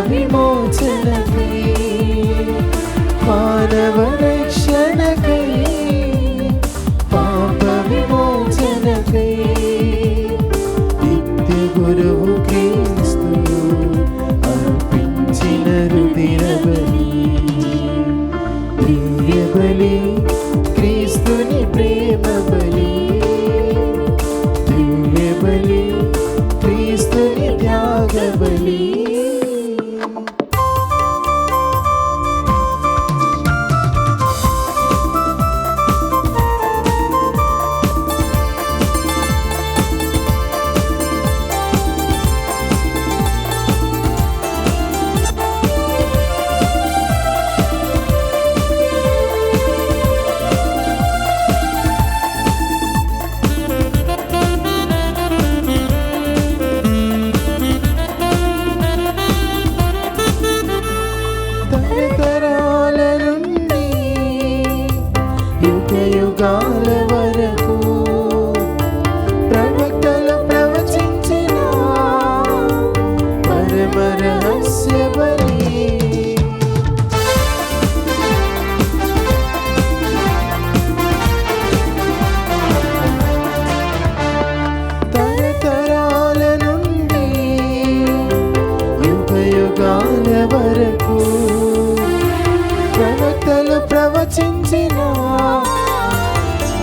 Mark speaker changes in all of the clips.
Speaker 1: విమోచనకై మానవ రక్షణకై పాప విమోచనకై నిత్య గురువు క్రీస్తు అర్పించిన రుధిర బలి దివ్య బలి క్రీస్తుని ప్రేమ బలి దివ్య బలి క్రీస్తుని త్యాగ బలి యుగాల వరకు ప్రవక్తలు ప్రవచించిన పరమ రహస్య బలి తరతరాల నుండి యుగ యుగాల వరకు ప్రవక్తలు ప్రవచించిన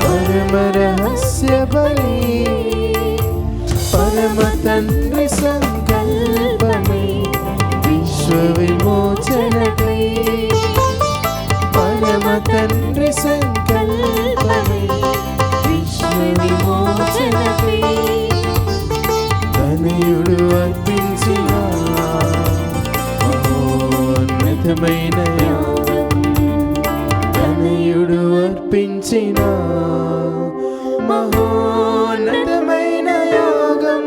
Speaker 1: పరమ రహస్య బలి పరమ తండ్రి సంకల్పమై విశ్వ విమోచనకై పరమ తండ్రి సంకల్పమై విశ్వ విమోచనకై తనయుడు అర్పించిన మహోన్నతమైన తనయుడు అర్పించిన మహోన్నతమైన యాగం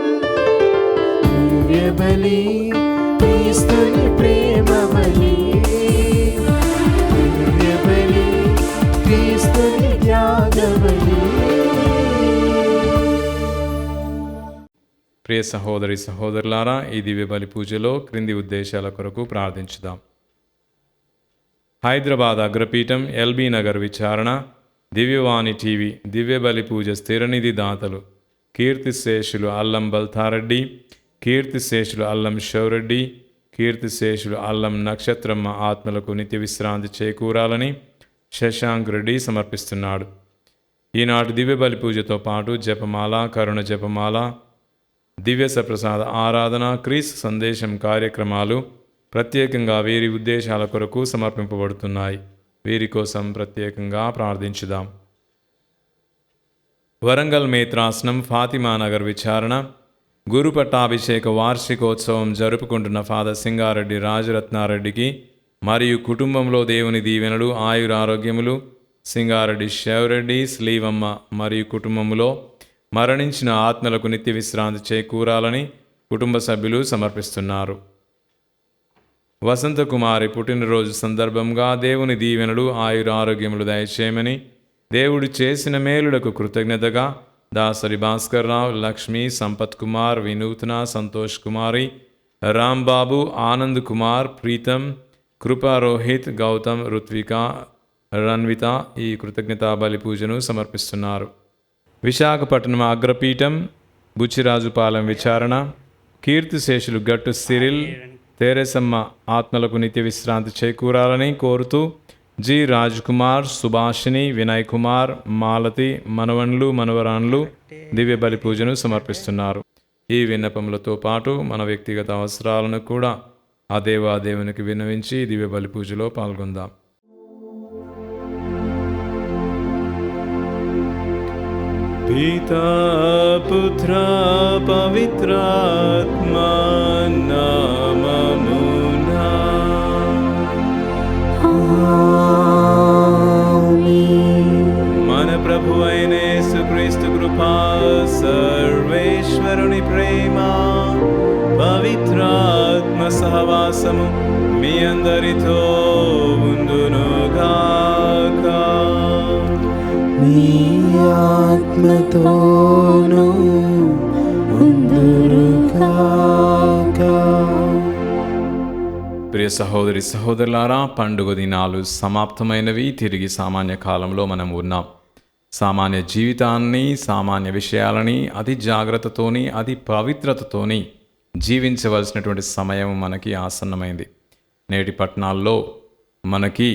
Speaker 1: దివ్య బలి క్రీస్తుని ప్రేమ బలి దివ్య బలి క్రీస్తుని త్యాగ బలి.
Speaker 2: ప్రియ సహోదరి సహోదరులారా, ఈ దివ్య బలి పూజలో క్రింది ఉద్దేశాల కొరకు ప్రార్థించుదాం. హైదరాబాద్ అగ్రపీఠం, ఎల్బీ నగర్ విచారణ, దివ్యవాణి టీవీ, దివ్య బలి పూజ స్థిరనిధి దాతలు కీర్తిశేషులు అల్లం బల్తారెడ్డి, కీర్తిశేషులు అల్లం శౌరెడ్డి, కీర్తిశేషులు అల్లం నక్షత్రమ్మ ఆత్మలకు నిత్య విశ్రాంతి చేకూరాలని శశాంక్ రెడ్డి సమర్పిస్తున్నాడు. ఈనాటి దివ్య బలి పూజతో పాటు జపమాల, కరుణ జపమాల, దివ్య సప్రసాద ఆరాధన, క్రీస్తు సందేశం కార్యక్రమాలు ప్రత్యేకంగా వీరి ఉద్దేశాల కొరకు సమర్పింపబడుతున్నాయి. వీరి కోసం ప్రత్యేకంగా ప్రార్థించుదాం. వరంగల్ మేత్రాసనం, ఫాతిమానగర్ విచారణ, గురు పట్టాభిషేక వార్షికోత్సవం జరుపుకుంటున్న ఫాదర్ సింగారెడ్డి రాజరత్నారెడ్డికి మరియు కుటుంబంలో దేవుని దీవెనలు, ఆయురారోగ్యములు, సింగారెడ్డి శివరెడ్డి, స్లీవమ్మ మరియు కుటుంబంలో మరణించిన ఆత్మలకు నిత్య విశ్రాంతి చేకూరాలని కుటుంబ సభ్యులు సమర్పిస్తున్నారు. వసంతకుమారి పుట్టినరోజు సందర్భంగా దేవుని దీవెనలు, ఆయురారోగ్యములు దయచేయమని, దేవుడు చేసిన మేలులకు కృతజ్ఞతగా దాసరి భాస్కర్రావు, లక్ష్మి, సంపత్ కుమార్, వినూత్న, సంతోష్ కుమారి, రాంబాబు, ఆనంద్ కుమార్, ప్రీతం, కృపా, రోహిత్, గౌతమ్, రుత్విక, రన్విత ఈ కృతజ్ఞతా బలి పూజను సమర్పిస్తున్నారు. విశాఖపట్నం అగ్రపీఠం, బుచ్చిరాజుపాలెం విచారణ, కీర్తిశేషులు గట్టు సిరిల్, తేరేసమ్మ ఆత్మలకు నిత్య విశ్రాంతి చేకూరాలని కోరుతూ జి రాజ్కుమార్, సుభాషిణి, వినయ్ కుమార్, మాలతి మనవన్లు, మనవరాన్లు దివ్య బలి పూజను సమర్పిస్తున్నారు. ఈ విన్నపములతో పాటు మన వ్యక్తిగత అవసరాలను కూడా ఆ దేవునికి విన్నవించి దివ్య బలి పూజలో పాల్గొందాం. పితా పుత్ర పవిత్రాత్మా నామమునా మన ప్రభు అయిన యేసుక్రీస్తు కృపా, సర్వేశ్వరుని ప్రేమ, పవిత్రాత్మ సహవాసము మీ అందరితో ఉండునుగాక.
Speaker 1: మీ ఆత్మతోను ఉండునుగాక.
Speaker 3: 「
Speaker 2: ప్రియ సహోదరి సహోదరులారా, పండుగ దినాలు సమాప్తమైనవి. తిరిగి సామాన్య కాలంలో మనం ఉన్నాం. సామాన్య జీవితాన్ని, సామాన్య విషయాలని అతి జాగ్రత్తతోని, అతి పవిత్రతతోని జీవించవలసినటువంటి సమయం మనకి ఆసన్నమైంది. నేటి పట్టణాల్లో మనకి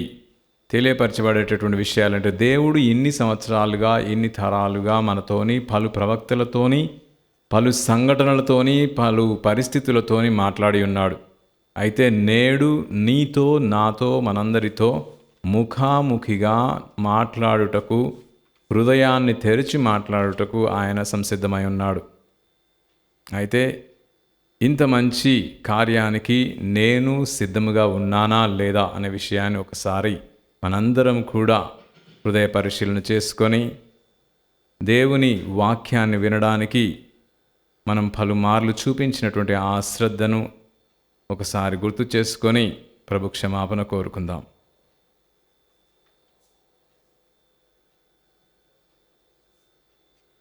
Speaker 2: తెలియపరచబడేటటువంటి విషయాలంటే, దేవుడు ఇన్ని సంవత్సరాలుగా, ఇన్ని తరాలుగా మనతోని పలు ప్రవక్తలతోని, పలు సంఘటనలతోని, పలు పరిస్థితులతోని మాట్లాడి ఉన్నాడు. అయితే నేడు నీతో, నాతో, మనందరితో ముఖాముఖిగా మాట్లాడుటకు, హృదయాన్ని తెరిచి మాట్లాడుటకు ఆయన సంసిద్ధమై ఉన్నాడు. అయితే ఇంత మంచి కార్యానికి నేను సిద్ధముగా ఉన్నానా లేదా అనే విషయాన్ని ఒకసారి మనందరం కూడా హృదయ పరిశీలన చేసుకొని, దేవుని వాక్యాన్ని వినడానికి మనం పలుమార్లు చూపించినటువంటి ఆ శ్రద్ధను ఒకసారి గుర్తు చేసుకొని ప్రభు క్షమాపణ కోరుకుందాం.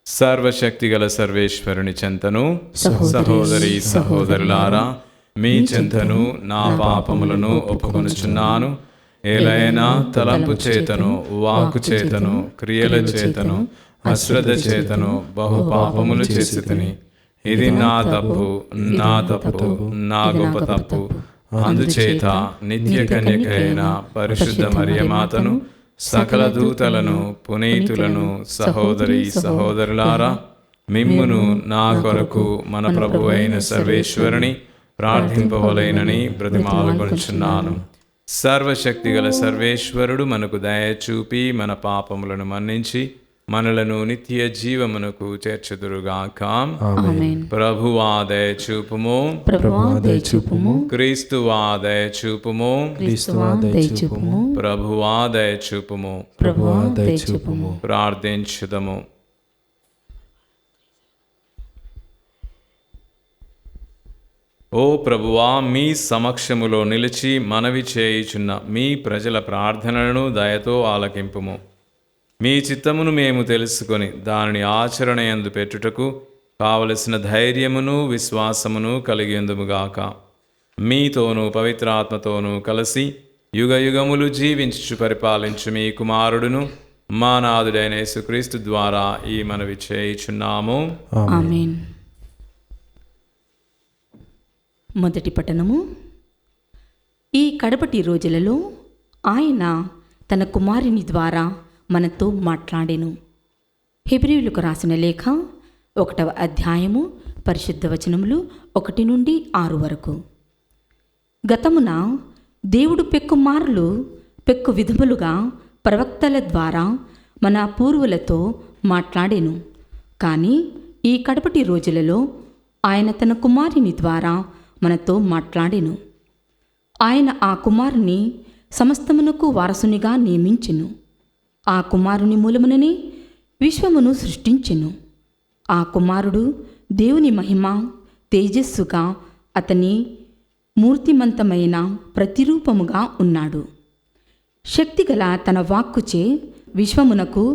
Speaker 2: సర్వశక్తిగల సర్వేశ్వరుని చెంతను, సహోదరి సహోదరులారా, మీ చెంతను నా పాపములను ఒప్పుకొనుచున్నాను. ఏలైనా తలంపు చేతను, వాక్కు చేతను, క్రియల చేతను, అశ్రద్ధ చేతను బహు పాపములు చేసితిని. ఇది నా తప్పు, నా గొప్ప తప్పు. అందుచేత నిత్య కన్యక అయిన పరిశుద్ధ మరియమాతను, సకల దూతలను, పునీతులను, సహోదరి సహోదరులారా, మిమ్మును నా కొరకు మన ప్రభు అయిన సర్వేశ్వరుని ప్రార్థింపవలెనని బ్రతిమాలుకొనుచున్నాను. సర్వశక్తిగల సర్వేశ్వరుడు మనకు దయ చూపి మన పాపములను మన్నించి మనలను నిత్య జీవమునకు చేర్చుదురుగాక. ప్రభువా దయ చూపుము, క్రీస్తువా దయ చూపుము, ప్రభువా దయ చూపుము. ప్రార్థించుదము. ఓ ప్రభువా, మీ సమక్షములో నిలిచి మనవి చేయుచున్న మీ ప్రజల ప్రార్థనలను దయతో ఆలకింపుము. మీ చిత్తమును మేము తెలుసుకొని దానిని ఆచరణయందు పెట్టుటకు కావలసిన ధైర్యమును, విశ్వాసమును కలిగేందుముగాక. మీతోనూ పవిత్రాత్మతోనూ కలిసి యుగయుగములు జీవించు పరిపాలించు మీ కుమారుడును మా నాథుడైన యేసుక్రీస్తు ద్వారా ఈ మనవి చేయుచున్నాము.
Speaker 3: ఆమేన్. మొదటి పఠనము. ఈ కడపటి రోజులలో ఆయన తన కుమారుని ద్వారా మనతో మాట్లాడెను. హెబ్రీయులకు రాసిన లేఖ 1వ అధ్యాయము పరిశుద్ధ వచనములు 1 నుండి 6 వరకు. గతమున దేవుడు పెక్కు విధములుగా ప్రవక్తల ద్వారా మన పూర్వులతో మాట్లాడెను. కానీ ఈ కడపటి రోజులలో ఆయన తన కుమారుని ద్వారా మనతో మాట్లాడెను. ఆయన ఆ కుమారుని సమస్తమునకు వారసునిగా నియమించెను. ఆ కుమారుని మూలముననే విశ్వమును సృష్టించెను. ఆ కుమారుడు దేవుని మహిమ తేజస్సుగా అతని మూర్తిమంతమైన ప్రతిరూపముగా ఉన్నాడు. శక్తిగల తన వాక్కుచే విశ్వమునకు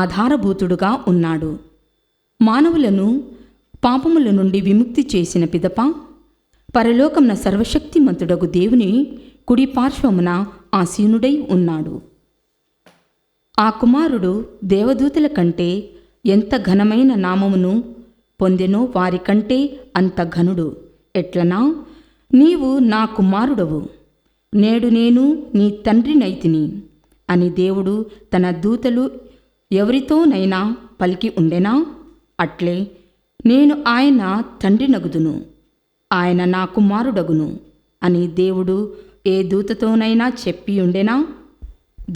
Speaker 3: ఆధారభూతుడుగా ఉన్నాడు. మానవులను పాపముల నుండి విముక్తి చేసిన పిదప పరలోకమున సర్వశక్తిమంతుడగు దేవుని కుడి పార్శ్వమున ఆసీనుడై ఉన్నాడు. ఆ కుమారుడు దేవదూతల కంటే ఎంత ఘనమైన నామమును పొందెనో వారి కంటే అంత ఘనుడు. ఎట్లనా, నీవు నా కుమారుడవు, నేడు నేను నీ తండ్రినైతిని అని దేవుడు తన దూతలు ఎవరితోనైనా పలికి ఉండెనా? అట్లే నేను ఆయన తండ్రినగుదును, ఆయన నా కుమారుడగును అని దేవుడు ఏ దూతతోనైనా చెప్పి ఉండెనా?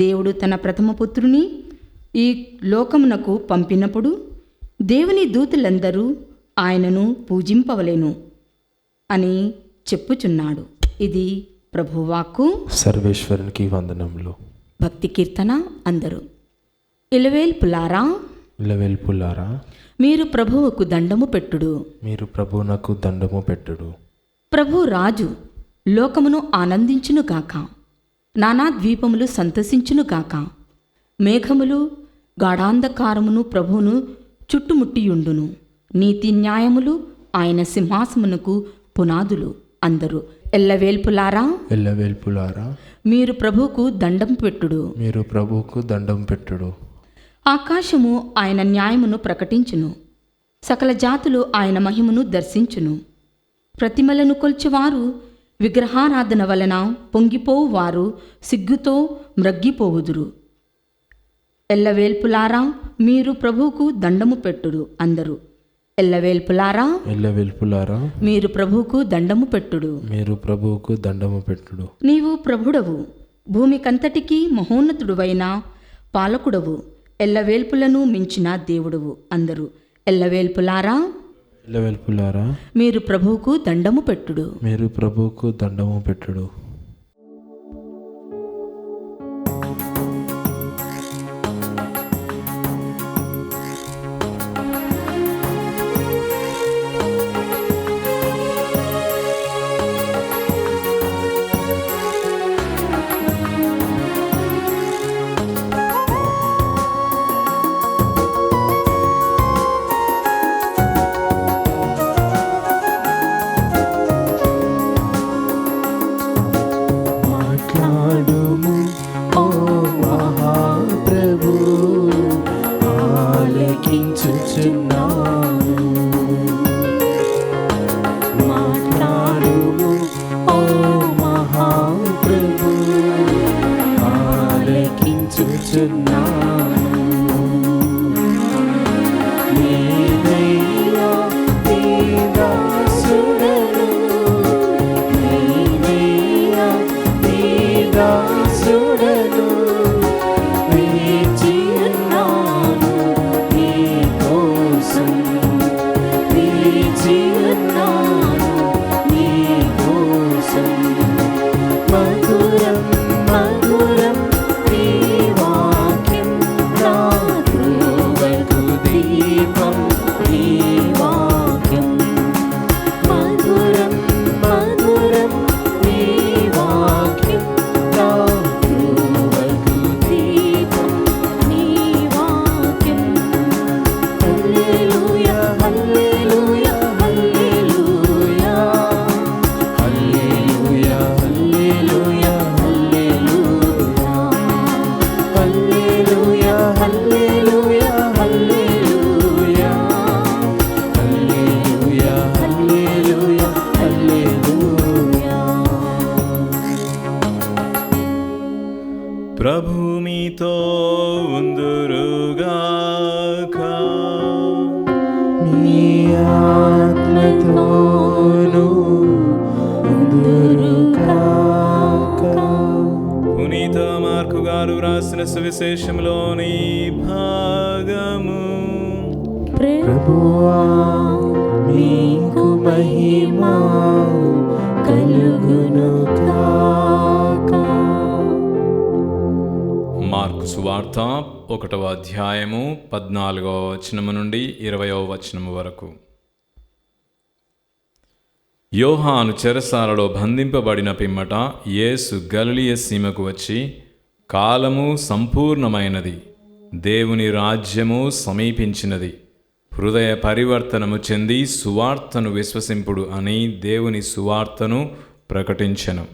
Speaker 3: దేవుడు తన ప్రథమ పుత్రుని ఈ లోకమునకు పంపినప్పుడు దేవుని దూతలందరూ ఆయనను పూజింపవలెను అని చెప్పుచున్నాడు. ఇది ప్రభువాక్కు.
Speaker 1: సర్వేశ్వరునికి వందనములు.
Speaker 3: భక్తి కీర్తన. అందరూ ఇలవేల్పులారా, మీరు ప్రభువుకు దండము పెట్టుడు,
Speaker 1: మీరు ప్రభువునకు దండము పెట్టుడు.
Speaker 3: ప్రభు రాజు లోకమును ఆనందించునుగాక, నానా ద్వీపములు సంతసించునుగాక. మేఘములు గాఢాంధకారమును ప్రభువును చుట్టుముట్టియుండును. నీతి న్యాయములు ఆయన సింహాసమునకు పునాదులు. అందరూ ఎల్లవేల్పులారా
Speaker 1: ఎల్లవేల్పులారా
Speaker 3: మీరు ప్రభువుకు దండం పెట్టుడు.
Speaker 1: మీరు ప్రభువుకు దండం పెట్టుడు.
Speaker 3: ఆకాశము ఆయన న్యాయమును ప్రకటించును, సకల జాతులు ఆయన మహిమను దర్శించును. ప్రతిమలను కొల్చువారు విగ్రహారాధన వలన పొంగిపోవు వారు సిగ్గుతో మ్రగ్గిపోవుదురు. ఎల్లవేల్పులారా మీరు ప్రభువుకు దండము పెట్టుడు. అందరూ ఎల్లవేల్పులారా
Speaker 1: ఎల్లవేల్పులారా
Speaker 3: మీరు ప్రభువుకు దండము పెట్టుడు.
Speaker 1: మీరు ప్రభువుకు దండము పెట్టుడు.
Speaker 3: నీవు ప్రభుడవు, భూమికంతటికీ మహోన్నతుడువైన పాలకుడవు, ఎల్లవేల్పులను మించిన దేవుడవు. అందరూ ఎల్లవేల్పులారా
Speaker 1: ఎల్లవేల్పులారా
Speaker 3: మీరు ప్రభువుకు దండము పెట్టుడు.
Speaker 1: మీరు ప్రభువుకు దండము పెట్టుడు. మాట్లాడుము ఓ మహాప్రభు, ఆలకించుచున్నాను. మాట్లాడుము ఓ మహాప్రభు, ఆలకించుచున్నాను. నీవైనా నీ దాసుడను, నీవైనా నీ దాసుడను, వేచి ఉన్నాను నీ కోసం, వేచి ఉన్నాను నీ కోసం. మధురం మధురం నీ వాక్యం, నా త్రోవకు దీపం నీ వాక్యం. మధురం మధురం నీ వాక్యం, నా త్రోవకు దీపం నీ వాక్యం. హల్లెలూయా హల్లెలూయా హల్లెలూయా, హల్లెలూయా హల్లెలూయా హల్లెలూయా, హల్లెలూయా హల్లెలూయా హల్లెలూయా, హల్లెలూయా హల్లెలూయా హల్లెలూయా.
Speaker 2: ప్రభు మీతో ఉందురుగాక.
Speaker 1: నీ ఆత్మతోను ఉందురుగాక.
Speaker 2: పునీత మార్కు గారు రాసిన సువిశేషంలోని భాగము.
Speaker 1: ప్రభువా నీకు మహిమ కలుగును గాక.
Speaker 2: మార్కు సువార్త 1వ అధ్యాయము 14వ వచనము నుండి 20వ వచనము వరకు. యోహాను చెరసాలలో బంధింపబడిన పిమ్మట యేసు గలిలయ సీమకు వచ్చి, కాలము సంపూర్ణమైనది, దేవుని రాజ్యము సమీపించినది, హృదయ పరివర్తనము చెంది సువార్తను విశ్వసింపుడు అని దేవుని సువార్తను ప్రకటించెను.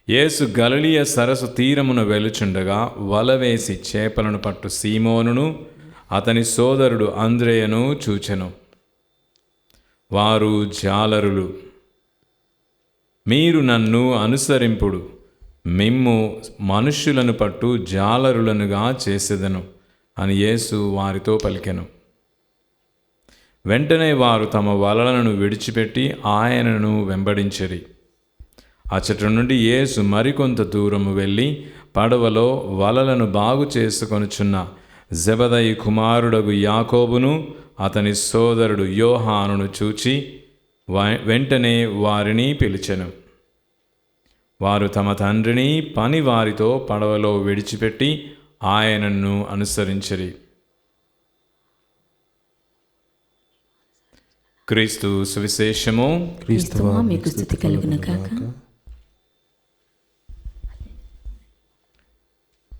Speaker 2: యేసు గలిలయ సరస్సు తీరమున వెలుచుండగా వలవేసి చేపలను పట్టు సీమోనును అతని సోదరుడు అంద్రేయను చూచెను. వారు జాలరులు. మీరు నన్ను అనుసరింపుడు, మిమ్ము మనుష్యులను పట్టు జాలరులనుగా చేసేదను అని యేసు వారితో పలికెను. వెంటనే వారు తమ వలలను విడిచిపెట్టి ఆయనను వెంబడించిరి. అచ్చటి నుండి యేసు మరికొంత దూరము వెళ్ళి పడవలో వలలను బాగు చేసుకొనుచున్న జెబెదయి కుమారుడగు యాకోబును అతని సోదరుడు యోహానును చూచి వెంటనే వారిని పిలిచెను. వారు తమ తండ్రిని పని వారితో పడవలో విడిచిపెట్టి ఆయనను అనుసరించిరి. క్రీస్తు సువిశేషము.
Speaker 3: క్రీస్తువా మీకు స్తుతి కలుగును గాక.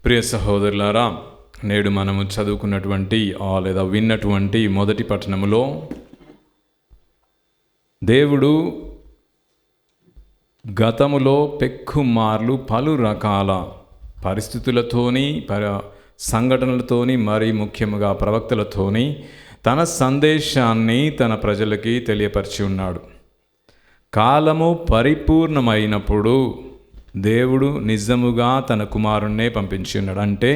Speaker 2: ప్రియ సహోదరులారా, నేడు మనము చదువుకున్నటువంటి లేదా విన్నటువంటి మొదటి పట్టణములో దేవుడు గతములో పెక్కుమార్లు పలు రకాల పరిస్థితులతోని సంఘటనలతోని మరి ముఖ్యముగా ప్రవక్తలతోని తన సందేశాన్ని తన ప్రజలకి తెలియపరిచి ఉన్నాడు. కాలము పరిపూర్ణమైనప్పుడు దేవుడు నిజముగా తన కుమారుణ్ణే పంపించి ఉన్నాడు. అంటే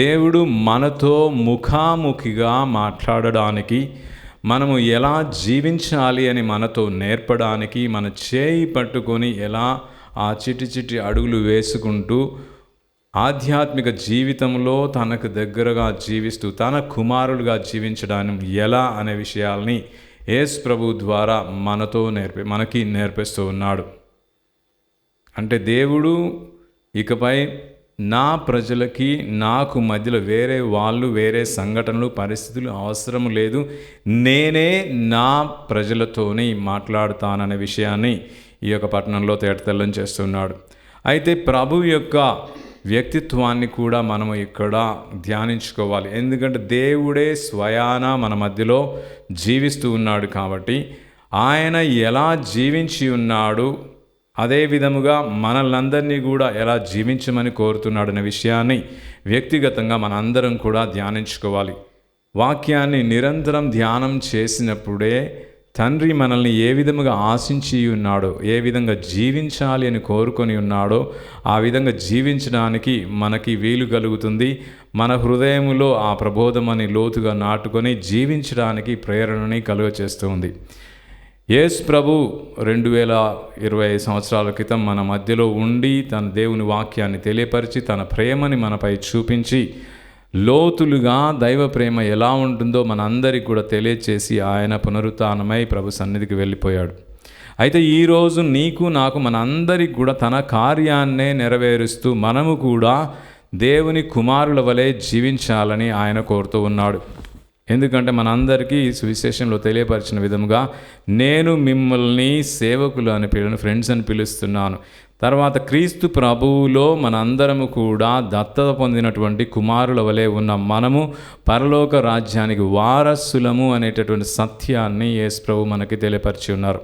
Speaker 2: దేవుడు మనతో ముఖాముఖిగా మాట్లాడడానికి, మనము ఎలా జీవించాలి అని మనతో నేర్పడానికి, మన చేయి పట్టుకొని ఎలా ఆ చిటి అడుగులు వేసుకుంటూ ఆధ్యాత్మిక జీవితంలో తనకు దగ్గరగా జీవిస్తూ తన కుమారులుగా జీవించడానికి ఎలా అనే విషయాల్ని యేసు ప్రభు ద్వారా మనకి నేర్పిస్తూ ఉన్నాడు. అంటే దేవుడు ఇకపై నా ప్రజలకి నాకు మధ్యలో వేరే సంఘటనలు పరిస్థితులు అవసరం లేదు, నేనే నా ప్రజలతోని మాట్లాడుతాననే విషయాన్ని ఈ యొక్క పట్టణంలో తేటతెల్లం చేస్తున్నాడు. అయితే ప్రభు యొక్క వ్యక్తిత్వాన్ని కూడా మనము ఇక్కడ ధ్యానించుకోవాలి. ఎందుకంటే దేవుడే స్వయాన మన మధ్యలో జీవిస్తూ ఉన్నాడు కాబట్టి ఆయన ఎలా జీవించి ఉన్నాడు, అదే విధముగా మనల్నందరినీ కూడా ఎలా జీవించమని కోరుతున్నాడనే విషయాన్ని వ్యక్తిగతంగా మనందరం కూడా ధ్యానించుకోవాలి. వాక్యాన్ని నిరంతరం ధ్యానం చేసినప్పుడే తండ్రి మనల్ని ఏ విధముగా ఆశించి ఉన్నాడో, ఏ విధంగా జీవించాలి అని కోరుకొని ఉన్నాడో ఆ విధంగా జీవించడానికి మనకి వీలు కలుగుతుంది. మన హృదయములో ఆ ప్రబోధమని లోతుగా నాటుకొని జీవించడానికి ప్రేరణని కలుగచేస్తూ ఉంది. యేసు ప్రభు 2025 సంవత్సరాల క్రితం మన మధ్యలో ఉండి తన దేవుని వాక్యాన్ని తెలియపరిచి తన ప్రేమని మనపై చూపించి లోతులుగా దైవ ప్రేమ ఎలా ఉంటుందో మనందరికీ కూడా తెలియచేసి ఆయన పునరుత్థానమై ప్రభు సన్నిధికి వెళ్ళిపోయాడు. అయితే ఈరోజు నీకు నాకు మనందరికి కూడా తన కార్యాన్నే నెరవేరుస్తూ మనము కూడా దేవుని కుమారుల వలె జీవించాలని ఆయన కోరుతూ ఉన్నాడు. ఎందుకంటే మనందరికీ సువిశేషంలో తెలియపరిచిన విధముగా నేను మిమ్మల్ని సేవకులు అని ఫ్రెండ్స్ అని పిలుస్తున్నాను. తర్వాత క్రీస్తు ప్రభువులో మనందరము కూడా దత్తత పొందినటువంటి కుమారుల వలె ఉన్న మనము పరలోక రాజ్యానికి వారసులము అనేటటువంటి సత్యాన్ని యేసు ప్రభు మనకి తెలియపరిచి ఉన్నారు.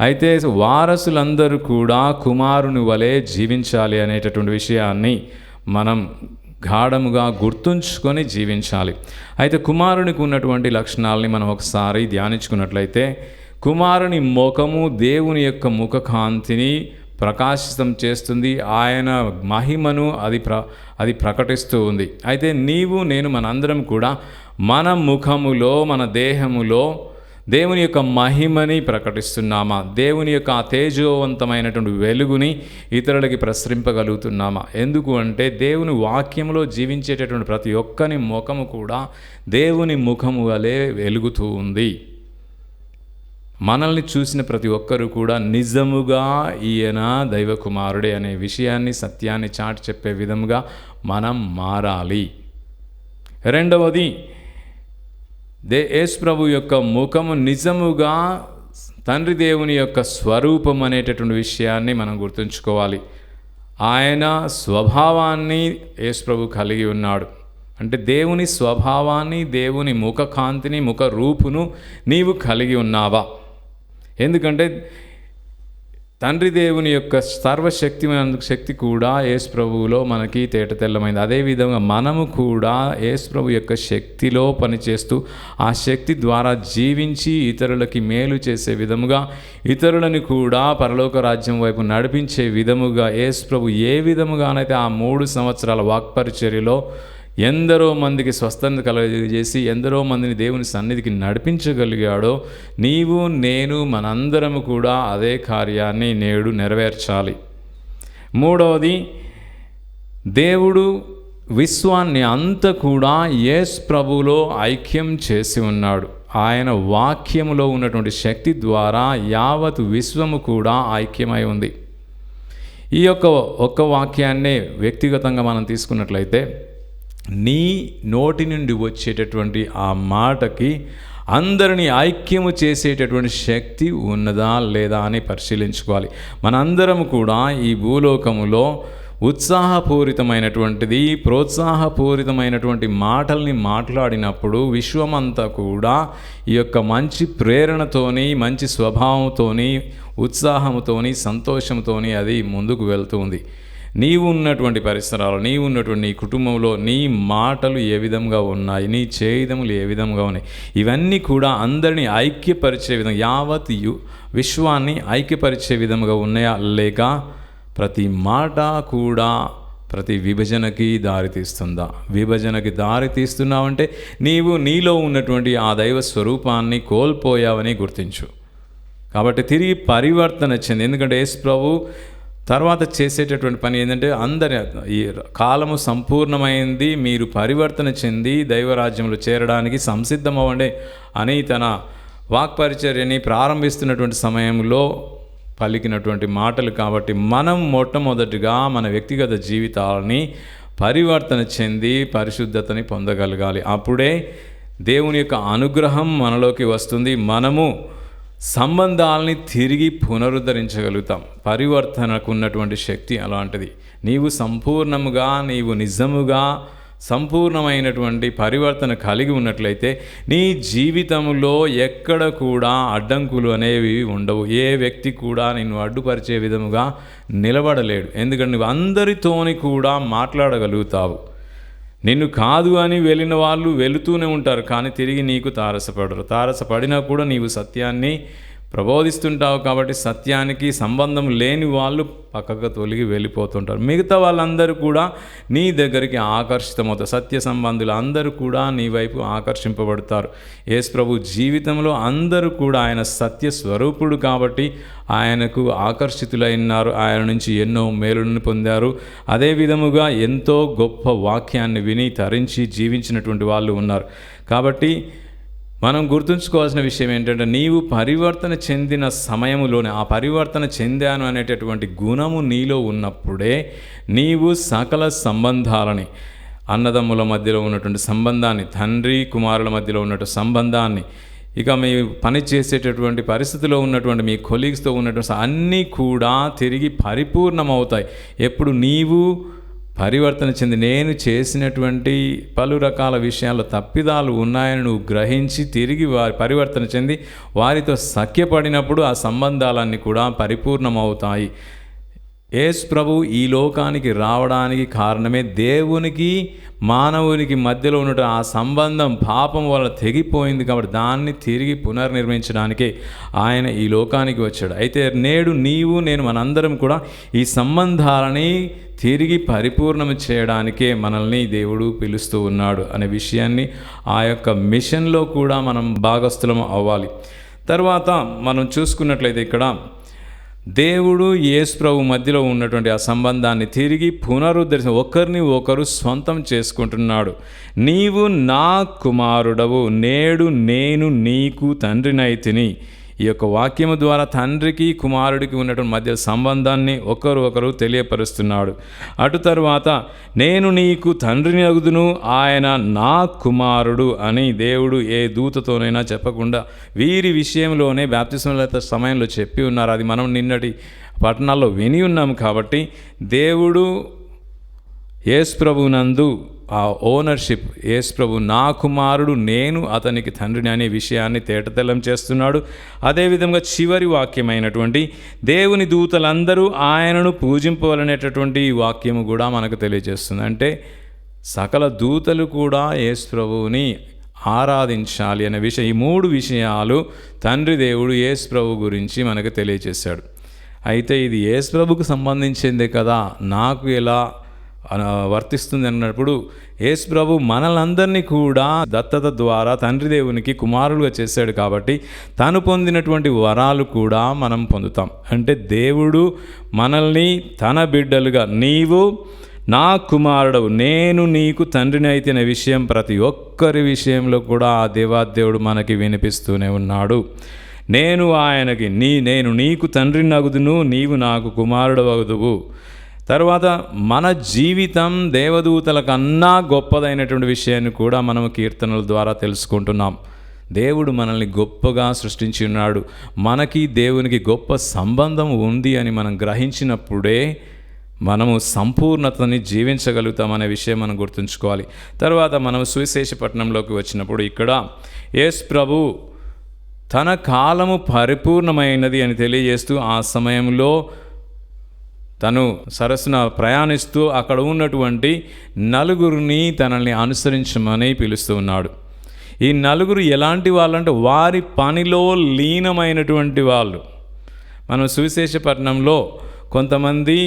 Speaker 2: అయితే వారసులందరూ కూడా కుమారుని వలె జీవించాలి అనేటటువంటి విషయాన్ని మనం గాఢముగా గుర్తుంచుకొని జీవించాలి. అయితే కుమారునికి ఉన్నటువంటి లక్షణాలని మనం ఒకసారి ధ్యానించుకున్నట్లయితే కుమారుని ముఖము దేవుని యొక్క ముఖకాంతిని ప్రకాశితం చేస్తుంది, ఆయన మహిమను అది ప్రకటిస్తూ ఉంది. అయితే నీవు నేను మనందరం కూడా మన ముఖములో మన దేహములో దేవుని యొక్క మహిమని ప్రకటిస్తున్నామా, దేవుని యొక్క తేజోవంతమైనటువంటి వెలుగుని ఇతరులకి ప్రసరింపగలుగుతున్నామా? ఎందుకు అంటే దేవుని వాక్యంలో జీవించేటటువంటి ప్రతి ఒక్కని ముఖము కూడా దేవుని ముఖము వలె వెలుగుతూ ఉంది. మనల్ని చూసిన ప్రతి ఒక్కరు కూడా నిజముగా ఈయన దైవ కుమారుడే అనే విషయాన్ని సత్యాన్ని చాటి చెప్పే విధముగా మనం మారాలి. రెండవది, యేసు ప్రభు యొక్క ముఖము నిజముగా తండ్రి దేవుని యొక్క స్వరూపం అనేటటువంటి విషయాన్ని మనం గుర్తుంచుకోవాలి. ఆయన స్వభావాన్ని యేసు ప్రభు కలిగి ఉన్నాడు. అంటే దేవుని స్వభావాన్ని, దేవుని ముఖకాంతిని, ముఖ రూపును నీవు కలిగి ఉన్నావా? ఎందుకంటే తండ్రి దేవుని యొక్క సర్వశక్తిమైన శక్తి కూడా యేసు ప్రభువులో మనకి తేటతెల్లమైంది. అదేవిధంగా మనము కూడా యేసు ప్రభు యొక్క శక్తిలో పనిచేస్తూ ఆ శక్తి ద్వారా జీవించి ఇతరులకి మేలు చేసే విధముగా, ఇతరులని కూడా పరలోక రాజ్యం వైపు నడిపించే విధముగా యేసు ప్రభు ఏ విధముగానైతే ఆ 3 సంవత్సరాల వాక్పరిచర్యలో ఎందరో మందికి స్వస్థత కలుగజేసి ఎందరో మందిని దేవుని సన్నిధికి నడిపించగలిగాడో, నీవు నేను మనందరము కూడా అదే కార్యాన్ని నేడు నెరవేర్చాలి. మూడవది, దేవుడు విశ్వాన్ని అంతా కూడా యేసు ప్రభువులో ఐక్యం చేసి ఉన్నాడు. ఆయన వాక్యములో ఉన్నటువంటి శక్తి ద్వారా యావత్ విశ్వము కూడా ఐక్యమై ఉంది. ఈ ఒక్క వాక్యాన్నే వ్యక్తిగతంగా మనం తీసుకున్నట్లయితే నీ నోటి నుండి వచ్చేటటువంటి ఆ మాటకి అందరినీ ఐక్యము చేసేటటువంటి శక్తి ఉన్నదా లేదా అని పరిశీలించుకోవాలి. మనందరం కూడా ఈ భూలోకములో ఉత్సాహపూరితమైనటువంటిది, ప్రోత్సాహపూరితమైనటువంటి మాటల్ని మాట్లాడినప్పుడు విశ్వమంతా కూడా ఈ యొక్క మంచి ప్రేరణతోని, మంచి స్వభావంతోని ఉత్సాహంతోని సంతోషంతోని అది ముందుకు వెళ్తుంది. నీవు ఉన్నటువంటి పరిసరాలు, నీవు ఉన్నటువంటి నీ కుటుంబంలో నీ మాటలు ఏ విధంగా ఉన్నాయి, నీ చేయదములు ఏ విధంగా ఉన్నాయి, ఇవన్నీ కూడా అందరినీ ఐక్యపరిచే విధంగా, యావత్ విశ్వాన్ని ఐక్యపరిచే విధంగా ఉన్నాయా, లేక ప్రతి మాట కూడా ప్రతి విభజనకి దారితీస్తుందా? విభజనకి దారితీస్తున్నావంటే నీవు నీలో ఉన్నటువంటి ఆ దైవ స్వరూపాన్ని కోల్పోయావని గుర్తించు. కాబట్టి తిరిగి పరివర్తన చెంది, ఎందుకంటే యేసు ప్రభు తర్వాత చేసేటటువంటి పని ఏంటంటే, అందరి ఈ కాలము సంపూర్ణమైంది, మీరు పరివర్తన చెంది దైవరాజ్యంలో చేరడానికి సంసిద్ధమవ్వండి అని తన వాక్పరిచర్యని ప్రారంభిస్తున్నటువంటి సమయంలో పలికినటువంటి మాటలు. కాబట్టి మనం మొట్టమొదటిగా మన వ్యక్తిగత జీవితాలని పరివర్తన చెంది పరిశుద్ధతని పొందగలగాలి. అప్పుడే దేవుని యొక్క అనుగ్రహం మనలోకి వస్తుంది. మనము సంబంధాలని తిరిగి పునరుద్ధరించగలుగుతాం. పరివర్తనకు ఉన్నటువంటి శక్తి అలాంటిది. నీవు సంపూర్ణముగా, నీవు నిజముగా సంపూర్ణమైనటువంటి పరివర్తన కలిగి ఉన్నట్లయితే నీ జీవితంలో ఎక్కడ కూడా అడ్డంకులు అనేవి ఉండవు. ఏ వ్యక్తి కూడా నిన్ను అడ్డుపరిచే విధముగా నిలబడలేడు. ఎందుకంటే నువ్వు అందరితోని కూడా మాట్లాడగలుగుతావు. నిన్ను కాదు అని వెళ్ళిన వాళ్ళు వెళుతూనే ఉంటారు, కానీ తిరిగి నీకు తారసపడరు. తారసపడినా కూడా నీవు సత్యాన్ని ప్రబోధిస్తుంటావు. కాబట్టి సత్యానికి సంబంధం లేని వాళ్ళు పక్కకు తొలగి వెళ్ళిపోతుంటారు. మిగతా వాళ్ళందరూ కూడా నీ దగ్గరికి ఆకర్షితమవుతారు. సత్య సంబంధులు అందరూ కూడా నీ వైపు ఆకర్షింపబడతారు. యేసు ప్రభు జీవితంలో అందరూ కూడా ఆయన సత్య స్వరూపుడు కాబట్టి ఆయనకు ఆకర్షితులైనారు. ఆయన నుంచి ఎన్నో మేలులను పొందారు. అదే విధముగా ఎంతో గొప్ప వాక్యాన్ని విని తరించి జీవించినటువంటి వాళ్ళు ఉన్నారు. కాబట్టి మనం గుర్తుంచుకోవాల్సిన విషయం ఏంటంటే, నీవు పరివర్తన చెందిన సమయంలోనే ఆ పరివర్తన చెందాను అనేటటువంటి గుణము నీలో ఉన్నప్పుడే నీవు సకల సంబంధాలని, అన్నదమ్ముల మధ్యలో ఉన్నటువంటి సంబంధాన్ని, తండ్రి కుమారుల మధ్యలో ఉన్నటువంటి సంబంధాన్ని, ఇక మీ పని చేసేటటువంటి పరిస్థితిలో ఉన్నటువంటి మీ కొలీగ్స్తో ఉన్నటువంటి అన్నీ కూడా తిరిగి పరిపూర్ణమవుతాయి. ఎప్పుడు నీవు పరివర్తన చెంది, నేను చేసినటువంటి పలు రకాల విషయాల్లో తప్పిదాలు ఉన్నాయని నువ్వు గ్రహించి తిరిగి పరివర్తన చెంది వారితో సఖ్యపడినప్పుడు ఆ సంబంధాలన్నీ కూడా పరిపూర్ణమవుతాయి. యేసు ప్రభు ఈ లోకానికి రావడానికి కారణమే దేవునికి మానవునికి మధ్యలో ఉన్న ఆ సంబంధం పాపం వల్ల తెగిపోయింది. కాబట్టి దాన్ని తిరిగి పునర్నిర్మించడానికే ఆయన ఈ లోకానికి వచ్చాడు. అయితే నేడు నీవు నేను మనందరం కూడా ఈ సంబంధాలని తిరిగి పరిపూర్ణం చేయడానికే మనల్ని దేవుడు పిలుస్తూ ఉన్నాడు అనే విషయాన్ని, ఆ యొక్క మిషన్లో కూడా మనం భాగస్థులం అవ్వాలి. తర్వాత మనం చూసుకున్నట్లయితే ఇక్కడ దేవుడు యేసు ప్రభు మధ్యలో ఉన్నటువంటి ఆ సంబంధాన్ని తిరిగి పునరుద్ధరించి ఒకరిని ఒకరు స్వంతం చేసుకుంటున్నాడు. నీవు నా కుమారుడవు, నేడు నేను నీకు తండ్రినైతిని. ఈ యొక్క వాక్యము ద్వారా తండ్రికి కుమారుడికి ఉన్నటువంటి మధ్య సంబంధాన్ని ఒకరు తెలియపరుస్తున్నాడు. అటు తర్వాత నేను నీకు తండ్రిని అగుదును, ఆయన నా కుమారుడు అని దేవుడు ఏ దూతతోనైనా చెప్పకుండా వీరి విషయంలోనే బాప్తిస్మం సమయంలో చెప్పి ఉన్నారు. అది మనం నిన్నటి పట్టణాల్లో విని ఉన్నాం. కాబట్టి దేవుడు యేసు ప్రభునందు ఆ ఓనర్షిప్, యేసు ప్రభు నా కుమారుడు, నేను అతనికి తండ్రిని అనే విషయాన్ని తేటతెల్లం చేస్తున్నాడు. అదేవిధంగా చివరి వాక్యమైనటువంటి దేవుని దూతలందరూ ఆయనను పూజింపవలనేటటువంటి ఈ వాక్యము కూడా మనకు తెలియజేస్తుంది. అంటే సకల దూతలు కూడా యేసు ప్రభువుని ఆరాధించాలి అనే విషయం, ఈ మూడు విషయాలు తండ్రి దేవుడు యేసు ప్రభు గురించి మనకు తెలియజేశాడు. అయితే ఇది యేసు ప్రభుకు సంబంధించిందే కదా, నాకు ఎలా వర్తిస్తుంది అన్నప్పుడు యేసు ప్రభు మనలందరినీ కూడా దత్తత ద్వారా తండ్రి దేవునికి కుమారులుగా చేశాడు. కాబట్టి తను పొందినటువంటి వరాలు కూడా మనం పొందుతాం. అంటే దేవుడు మనల్ని తన బిడ్డలుగా, నీవు నా కుమారుడవు, నేను నీకు తండ్రిని అయితే అనే విషయం ప్రతి ఒక్కరి విషయంలో కూడా ఆ దేవాదేవుడు మనకి వినిపిస్తూనే ఉన్నాడు. నేను ఆయనకి నేను నీకు తండ్రిని అగుదును, నీవు నాకు కుమారుడవగుదువు. తర్వాత మన జీవితం దేవదూతల కన్నా గొప్పదైనటువంటి విషయాన్ని కూడా మనం కీర్తనల ద్వారా తెలుసుకుంటున్నాం. దేవుడు మనల్ని గొప్పగా సృష్టించి ఉన్నాడు. మనకి దేవునికి గొప్ప సంబంధం ఉంది అని మనం గ్రహించినప్పుడే మనము సంపూర్ణతని జీవించగలుగుతామనే విషయం మనం గుర్తుంచుకోవాలి. తర్వాత మనం సువిశేషపట్నంలోకి వచ్చినప్పుడు ఇక్కడ యేసు ప్రభు తన కాలము పరిపూర్ణమైనది అని తెలియజేస్తూ ఆ సమయంలో తను సరస్సున ప్రయాణిస్తూ అక్కడ ఉన్నటువంటి నలుగురిని తనని అనుసరించమని పిలుస్తూ ఉన్నాడు. ఈ నలుగురు ఎలాంటి వాళ్ళు అంటే వారి పనిలో లీనమైనటువంటి వాళ్ళు. మనం సువిశేషపట్నంలో కొంతమంది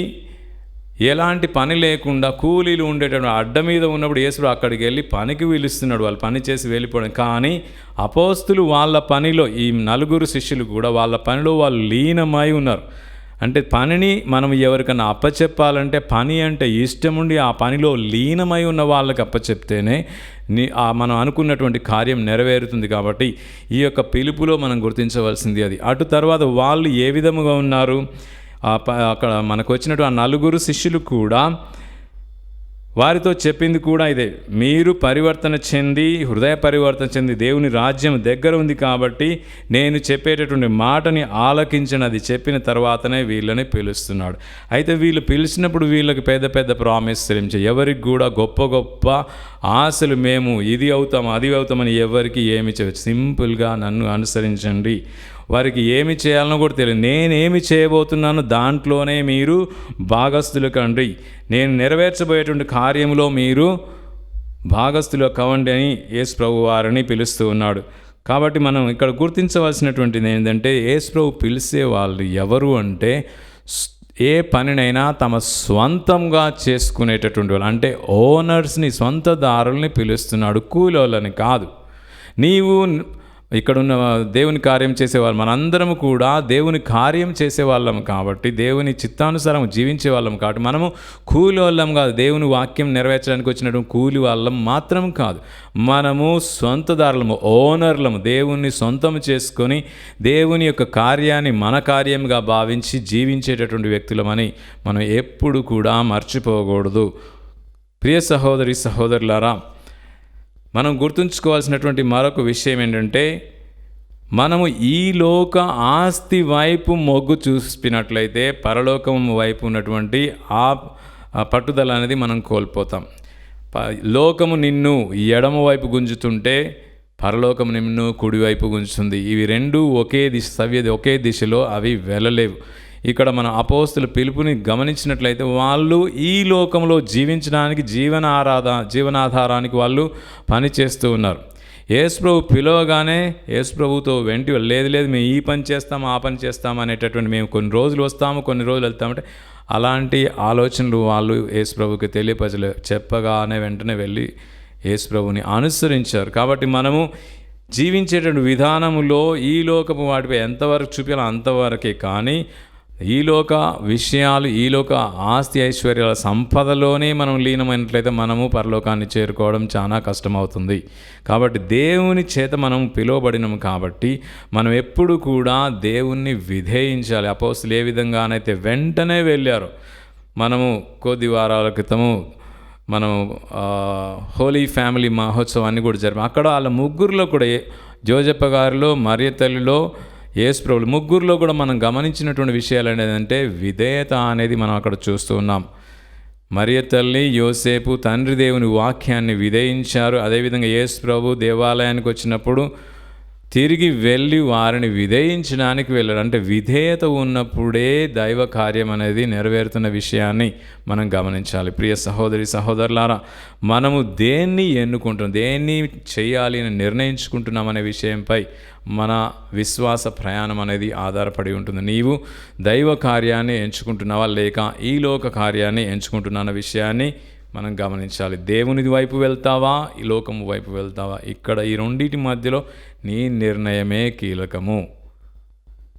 Speaker 2: ఎలాంటి పని లేకుండా కూలీలు ఉండేటటువంటి అడ్డ మీద ఉన్నప్పుడు యేసు అక్కడికి వెళ్ళి పనికి పిలుస్తున్నాడు, వాళ్ళు పని చేసి వెళ్ళిపోవడం. కానీ అపోస్తులు వాళ్ళ పనిలో, ఈ నలుగురు శిష్యులు కూడా వాళ్ళ పనిలో వాళ్ళు లీనమై ఉన్నారు. అంటే పనిని మనం ఎవరికైనా అప్పచెప్పాలంటే పని అంటే ఇష్టం ఉండి ఆ పనిలో లీనమై ఉన్న వాళ్ళకి అప్పచెప్తేనే మనం అనుకున్నటువంటి కార్యం నెరవేరుతుంది. కాబట్టి ఈ యొక్క పిలుపులో మనం గుర్తించవలసింది అది. అటు తర్వాత వాళ్ళు ఏ విధముగా ఉన్నారు, అక్కడ మనకు వచ్చినట్టు ఆ నలుగురు శిష్యులు కూడా వారితో చెప్పింది కూడా ఇదే, మీరు పరివర్తన చెంది, హృదయ పరివర్తన చెంది దేవుని రాజ్యం దగ్గర ఉంది కాబట్టి నేను చెప్పేటటువంటి మాటని ఆలకించినది చెప్పిన తర్వాతనే వీళ్ళని పిలుస్తున్నాడు. అయితే వీళ్ళు పిలిచినప్పుడు వీళ్ళకి పెద్ద పెద్ద ప్రామిస్లు ఎవరికి కూడా గొప్ప గొప్ప ఆశలు, మేము ఇది అవుతాం అది అవుతామని ఎవరికి ఏమి చెప్పచ్చు. సింపుల్గా నన్ను అనుసరించండి. వారికి ఏమి చేయాలనో కూడా తెలియదు. నేనేమి చేయబోతున్నానో దాంట్లోనే మీరు భాగస్థులు కండి, నేను నెరవేర్చబోయేటువంటి కార్యంలో మీరు భాగస్థులు కవండి అని యేసు ప్రభు వారిని పిలుస్తూ ఉన్నాడు. కాబట్టి మనం ఇక్కడ గుర్తించవలసినటువంటిది ఏంటంటే యేసు ప్రభు పిలిచే వాళ్ళు ఎవరు అంటే ఏ పనినైనా తమ స్వంతంగా చేసుకునేటటువంటి వాళ్ళు, అంటే ఓనర్స్ని, స్వంతదారుల్ని పిలుస్తున్నాడు, కూలోళ్ళని కాదు. నీవు ఇక్కడున్న దేవుని కార్యం చేసేవాళ్ళు మనందరము కూడా దేవుని కార్యం చేసేవాళ్ళం కాబట్టి, దేవుని చిత్తానుసారం జీవించే వాళ్ళం కాబట్టి మనము కూలి వాళ్ళం కాదు. దేవుని వాక్యం నెరవేర్చడానికి వచ్చినటువంటి కూలి వాళ్ళం మాత్రం కాదు. మనము సొంతదారులము, ఓనర్లము, దేవుణ్ణి సొంతం చేసుకొని దేవుని యొక్క కార్యాన్ని మన కార్యంగా భావించి జీవించేటటువంటి వ్యక్తులమని మనం ఎప్పుడు కూడా మర్చిపోకూడదు. ప్రియ సహోదరి సహోదరులారా, మనం గుర్తుంచుకోవాల్సినటువంటి మరొక విషయం ఏంటంటే మనము ఈ లోక ఆస్తి వైపు మొగ్గు చూపినట్లయితే పరలోకం వైపు ఉన్నటువంటి ఆ పట్టుదల అనేది మనం కోల్పోతాం. లోకము నిన్ను ఎడమ వైపు గుంజుతుంటే పరలోకము నిన్ను కుడివైపు గుంజుతుంది. ఇవి రెండు ఒకే దిశలో అవి వెళ్ళలేవు. ఇక్కడ మన అపోస్తుల పిలుపుని గమనించినట్లయితే వాళ్ళు ఈ లోకంలో జీవించడానికి జీవనాధారానికి వాళ్ళు పని చేస్తూ ఉన్నారు. యేసు ప్రభు పిలవగానే యేసు ప్రభుతో వెంటి లేదు మేము ఈ పని చేస్తాము ఆ పని చేస్తాము అనేటటువంటి, మేము కొన్ని రోజులు వస్తాము కొన్ని రోజులు వెళ్తామంటే అలాంటి ఆలోచనలు వాళ్ళు యేసు ప్రభుకి తెలియపరచలేదు. చెప్పగానే వెంటనే వెళ్ళి యేసు ప్రభుని అనుసరించారు. కాబట్టి మనము జీవించేటువంటి విధానములో ఈ లోకపు వాటిపై ఎంతవరకు చూపించాలో అంతవరకే, కానీ ఈ లోక విషయాలు, ఈ లోక ఆస్తి ఐశ్వర్యాల సంపదలోనే మనం లీనమైనట్లయితే మనము పరలోకాన్ని చేరుకోవడం చాలా కష్టమవుతుంది. కాబట్టి దేవుని చేత మనం పిలువబడినాము కాబట్టి మనం ఎప్పుడు కూడా దేవుణ్ణి విధేయించాలి. అపోస్తులు ఏ విధంగానైతే వెంటనే వెళ్ళారో, మనము కొద్ది వారాల క్రితము మనం హోలీ ఫ్యామిలీ మహోత్సవాన్ని కూడా జరిపాం. అక్కడ వాళ్ళ ముగ్గురులో కూడా జోజప్ప గారిలో, మరియ తల్లిలో, యేసు ప్రభువులు ముగ్గురులో కూడా మనం గమనించినటువంటి విషయాలు ఏంటంటే విధేయత అనేది మనం అక్కడ చూస్తూ ఉన్నాం. మరియ తల్లి, యోసేపు తండ్రి దేవుని వాక్యాన్ని విధేయించారు. అదేవిధంగా యేసు ప్రభు దేవాలయానికి వచ్చినప్పుడు తిరిగి వెళ్ళి వారిని విధేయించడానికి వెళ్ళాడు. అంటే విధేయత ఉన్నప్పుడే దైవ కార్యం అనేది నెరవేరుతున్న విషయాన్ని మనం గమనించాలి. ప్రియ సహోదరి సహోదరులారా, మనము దేన్ని ఎన్నుకుంటున్నాం, దేన్ని చేయాలి అని నిర్ణయించుకుంటున్నాం అనే విషయంపై మన విశ్వాస ప్రయాణం అనేది ఆధారపడి ఉంటుంది. నీవు దైవ కార్యాన్ని ఎంచుకుంటున్నావా లేక ఈ లోక కార్యాన్ని ఎంచుకుంటున్నా విషయాన్ని మనం గమనించాలి. దేవుని వైపు వెళ్తావా, ఈ లోకము వైపు వెళ్తావా? ఇక్కడ ఈ రెండింటి మధ్యలో నీ నిర్ణయమే కీలకము.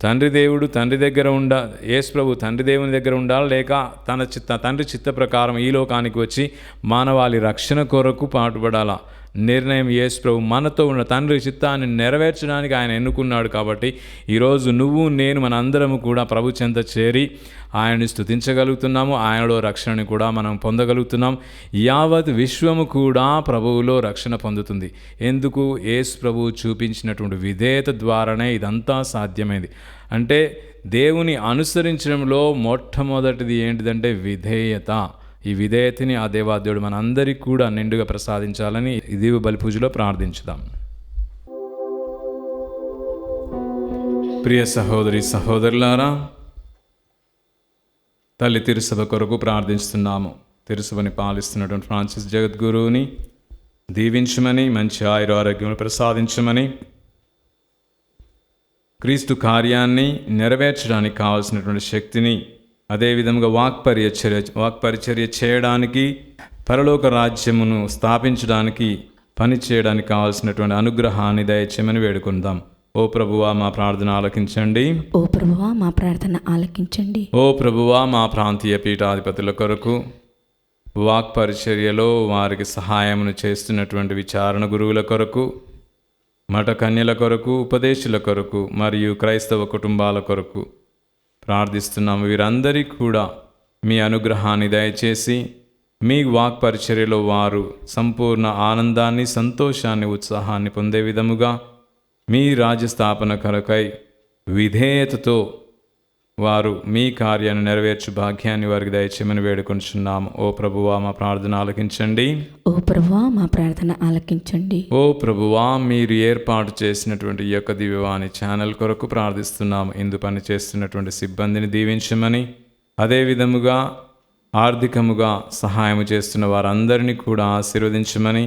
Speaker 2: తండ్రి దేవుడు తండ్రి దగ్గర యేసు ప్రభు తండ్రి దేవుని దగ్గర ఉండాలి, లేక తండ్రి చిత్త ప్రకారం ఈ లోకానికి వచ్చి మానవాళి రక్షణ కొరకు పాటుపడాలా? నిర్ణయం యేసు ప్రభు మనతో ఉన్న తండ్రి చిత్తాన్ని నెరవేర్చడానికి ఆయన ఎన్నుకున్నాడు. కాబట్టి ఈరోజు నువ్వు నేను మన అందరము కూడా ప్రభు చెంత చేరి ఆయన్ని స్తుతించగలుగుతున్నాము. ఆయనలో రక్షణని కూడా మనం పొందగలుగుతున్నాం. యావత్ విశ్వము కూడా ప్రభువులో రక్షణ పొందుతుంది. ఎందుకు? యేసు ప్రభువు చూపించినటువంటి విధేయత ద్వారానే ఇదంతా సాధ్యమైంది. అంటే దేవుని అనుసరించడంలో మొట్టమొదటిది ఏంటిదంటే విధేయత. ఈ విధేయతని ఆ దేవాదేవుడు మన అందరికీ కూడా నిండుగా ప్రసాదించాలని ఈ దీవ బలి పూజలో ప్రార్థించుదాం. ప్రియ సహోదరి సహోదరులారా, తల్లి తిరుసభ కొరకు ప్రార్థిస్తున్నాము. తిరుసభని పాలిస్తున్నటువంటి ఫ్రాన్సిస్ జగద్గురువుని దీవించమని, మంచి ఆరోగ్యం ప్రసాదించమని, క్రీస్తు కార్యాన్ని నెరవేర్చడానికి కావాల్సినటువంటి శక్తిని, అదేవిధంగా వాక్పరిచర్య చేయడానికి, పరలోక రాజ్యమును స్థాపించడానికి, పని చేయడానికి కావాల్సినటువంటి అనుగ్రహాన్ని దయచేయమని వేడుకుందాం. ఓ ప్రభువా మా ప్రార్థన ఆలకించండి.
Speaker 3: ఓ ప్రభువా మా ప్రార్థన ఆలకించండి.
Speaker 2: ఓ ప్రభువా మా ప్రాంతీయ పీఠాధిపతుల కొరకు, వాక్పరిచర్యలో వారికి సహాయమును చేస్తున్నటువంటి విచారణ గురువుల కొరకు, మఠ కన్యల కొరకు, ఉపదేశుల కొరకు మరియు క్రైస్తవ కుటుంబాల కొరకు ప్రార్థిస్తున్నాము. వీరందరికీ కూడా మీ అనుగ్రహాన్ని దయచేసి మీ వాక్పరిచర్యలో వారు సంపూర్ణ ఆనందాన్ని, సంతోషాన్ని, ఉత్సాహాన్ని పొందే విధముగా మీ రాజ్యస్థాపన కొరకై విధేయతతో వారు మీ కార్యాన్ని నెరవేర్చు భాగ్యాన్ని వారికి దయచేయమని వేడుకొంచున్నాము. ఓ ప్రభువా మా ప్రార్థన ఆలకించండి.
Speaker 3: ఓ ప్రభువా మా ప్రార్థన ఆలకించండి.
Speaker 2: ఓ ప్రభువా, మీరు ఏర్పాటు చేసినటువంటి ఈ యొక్క దివ్యవాణి ఛానల్ కొరకు ప్రార్థిస్తున్నాము. ఇందు పని చేస్తున్నటువంటి సిబ్బందిని దీవించమని, అదేవిధముగా ఆర్థికముగా సహాయం చేస్తున్న వారందరినీ కూడా ఆశీర్వదించమని,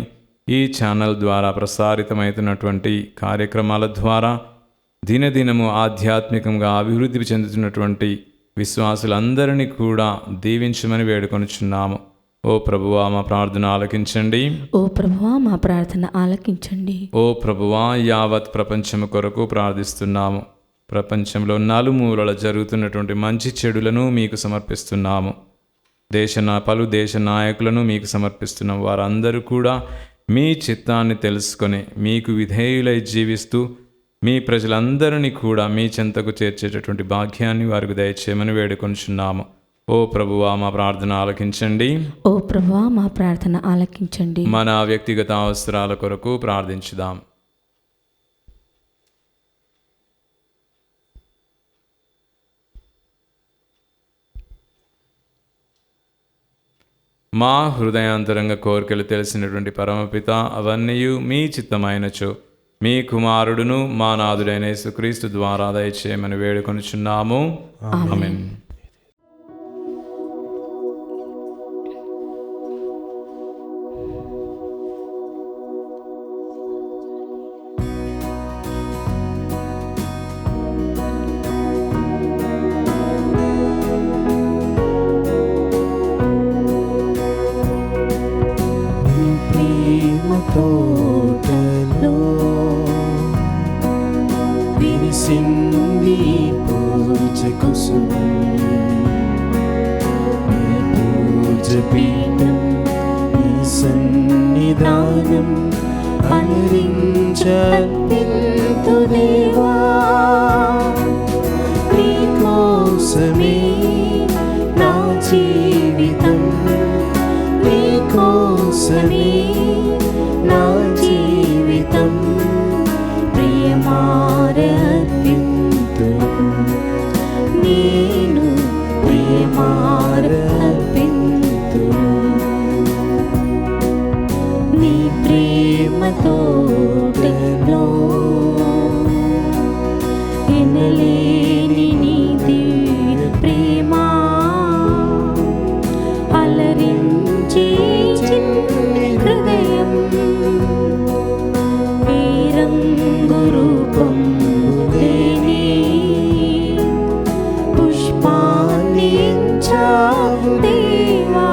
Speaker 2: ఈ ఛానల్ ద్వారా ప్రసారితమవుతున్నటువంటి కార్యక్రమాల ద్వారా దినదినము ఆధ్యాత్మికంగా అభివృద్ధి చెందుతున్నటువంటి విశ్వాసులందరినీ కూడా దీవించమని వేడుకొనుచున్నాము. ఓ ప్రభువా మా ప్రార్థన ఆలకించండి.
Speaker 3: ఓ ప్రభువా మా ప్రార్థన ఆలకించండి.
Speaker 2: ఓ ప్రభువా, యావత్ ప్రపంచము కొరకు ప్రార్థిస్తున్నాము. ప్రపంచంలో నలుమూలల జరుగుతున్నటువంటి మంచి చెడులను మీకు సమర్పిస్తున్నాము. పలు దేశ నాయకులను మీకు సమర్పిస్తున్నాం. వారందరూ కూడా మీ చిత్తాన్ని తెలుసుకొని మీకు విధేయులై జీవిస్తూ మీ ప్రజలందరినీ కూడా మీ చెంతకు చేర్చేటటువంటి భాగ్యాన్ని వారికి దయచేయమని వేడుకొంచున్నాము. ఓ ప్రభువా మా ప్రార్థన ఆలకించండి.
Speaker 3: ఓ ప్రభువా మా ప్రార్థన ఆలకించండి.
Speaker 2: మన వ్యక్తిగత అవసరాల కొరకు ప్రార్థించుదాం. మా హృదయాంతరంగ కోరికలు తెలిసినటువంటి పరమపిత, అవన్నీ మీ చిత్తమైనచో మీ కుమారుడును మా నాథుడైన యేసుక్రీస్తు ద్వారా దయచేయమని వేడుకొనుచున్నాము. ఆమేన్.
Speaker 1: తోటలో విరిసింది పూజ కుసుమం, ఈ పూజ పీఠం, ఈ సన్నిధానం అలరించు దేవా. నీ కోసమే నా జీవితం, నీ కోసమే నా జీవితం, ప్రియమారర్పింతు నేను, ప్రియమారర్పింతు నీ ప్రేమతోటలో ఎనలేని నీ దివ్య ప్రేమ అలరించే చిన్ని హృదయం, ఈ రంగు రూపం లేని పుష్పాన్ని ఇచ్చావు దేవా.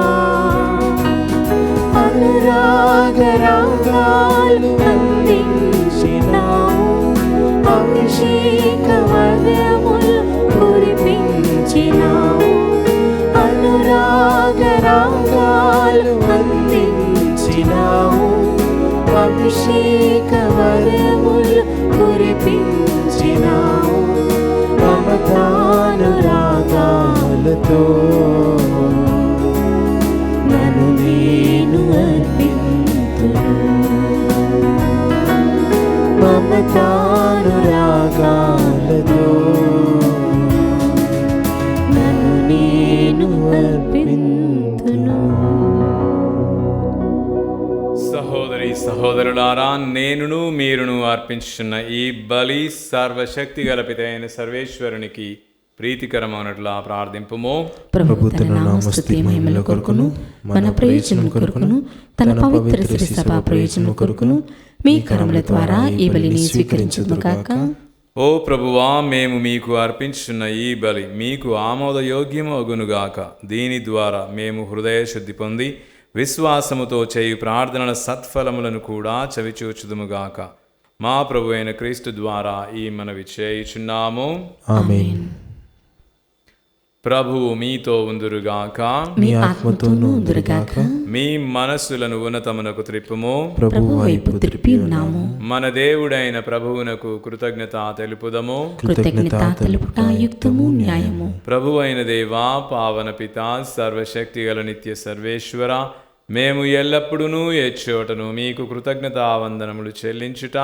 Speaker 1: అనురాగరాగాలు అందించినావు, అభిషేక వరములు కురిపించినావు. అనురాగరాగాలు అందించినావు, అభిషేక వరములు కురిపించినావు. మమతానురాగాలతో నన్ను నేను అర్పింతును, మమతానురాగాలతో నన్ను నేను అర్పింతును.
Speaker 2: సహోదరి సహోదరులారా, నేనును మీరును అర్పించుచున్న ఈ బలి సర్వశక్తి గలపితైన సర్వేశ్వరునికి ప్రీతికరమైనట్లా ప్రార్థింపుము.
Speaker 1: ప్రభు తన నామస్తుతి మహిమల కొరకును మన ప్రయోజనం కొరకును తన పవిత్ర శ్రీ సభ ప్రయోజనం కొరకును మీ కరముల ద్వారా ఈ బలిని స్వీకరించుదుము గాక.
Speaker 2: ఓ ప్రభువా, మేము మీకు అర్పించున్న ఈ బలి మీకు ఆమోదయోగ్యము అగునుగాక. దీని ద్వారా మేము హృదయ శుద్ధి పొంది విశ్వాసముతో చేయు ప్రార్థనల సత్ఫలములను కూడా చవిచూచుదుముగాక. మా ప్రభు అయిన క్రీస్తు ద్వారా ఈ మనవి చేయుచున్నాము.
Speaker 1: ఆమేన్.
Speaker 2: ప్రభువు మీతో ఉందురుగాక.
Speaker 1: మీ ఆత్మతోనూ ఉందురుగాక.
Speaker 2: మీ మనస్సులను ఉన్నతమునకు త్రిప్పుము.
Speaker 1: ప్రభు వైపు త్రిప్పి ఉన్నాము.
Speaker 2: మన దేవుడైన ప్రభువునకు కృతజ్ఞత తెలుపుదము.
Speaker 1: కృతజ్ఞత తెలుపుట యుక్తము న్యాయము.
Speaker 2: ప్రభు అయిన దేవా, పావన పిత, సర్వశక్తి గల నిత్య సర్వేశ్వర, మేము ఎల్లప్పుడూ ఎచ్చోటను మీకు కృతజ్ఞతావందనములు చెల్లించుట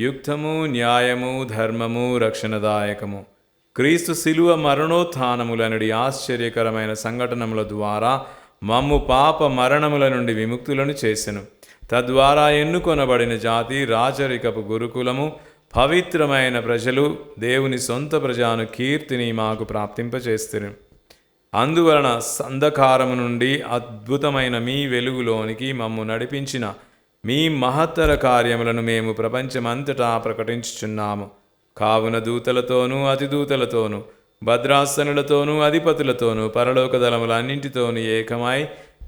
Speaker 2: యుక్తము, న్యాయము, ధర్మము, రక్షణదాయకము. క్రీస్తు శిలువ మరణోత్థానములనడి ఆశ్చర్యకరమైన సంఘటనముల ద్వారా మమ్ము పాప మరణముల నుండి విముక్తులను చేసెను. తద్వారా ఎన్నుకొనబడిన జాతి, రాజరికపు గురుకులము, పవిత్రమైన ప్రజలు, దేవుని సొంత ప్రజాను కీర్తిని మాకు ప్రాప్తింపచేస్తారు. అందువలన అంధకారము నుండి అద్భుతమైన మీ వెలుగులోనికి మమ్ము నడిపించిన మీ మహత్తర కార్యములను మేము ప్రపంచమంతటా ప్రకటించుచున్నాము. కావున దూతలతోనూ అతిదూతలతోనూ భద్రాసనులతోనూ అధిపతులతోనూ పరలోక దళములన్నింటితోనూ ఏకమై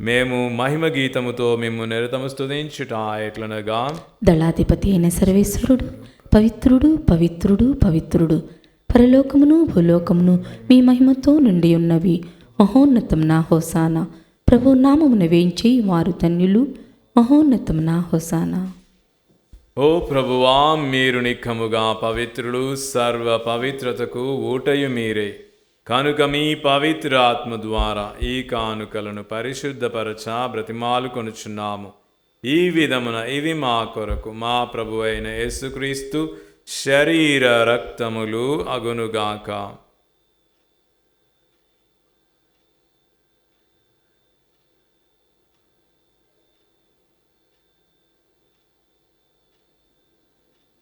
Speaker 2: మేము మహిమ గీతముతో మిమ్ము నిరతము స్తుతించుట ఎట్లనగా,
Speaker 1: దళాధిపతి అయిన సర్వేశ్వరుడు పవిత్రుడు, పవిత్రుడు, పవిత్రుడు, పరలోకమును భూలోకమును మీ మహిమతో నిండి ఉన్నవి. మహోన్నతమున హోసానా. ప్రభు నామమున వేయించి వారు ధన్యులు. మహోన్నతమున హోసానా.
Speaker 2: ఓ ప్రభువా, మీరు నిఖముగా పవిత్రులు, సర్వ పవిత్రతకు ఊటయు మీరే. కనుక మీ పవిత్ర ఆత్మ ద్వారా ఈ కానుకలను పరిశుద్ధపరచ బ్రతిమాలు కొనుచున్నాము. ఈ విధమున ఇవి మా కొరకు మా ప్రభు అయిన యేసుక్రీస్తు శరీర రక్తములు అగునుగాక.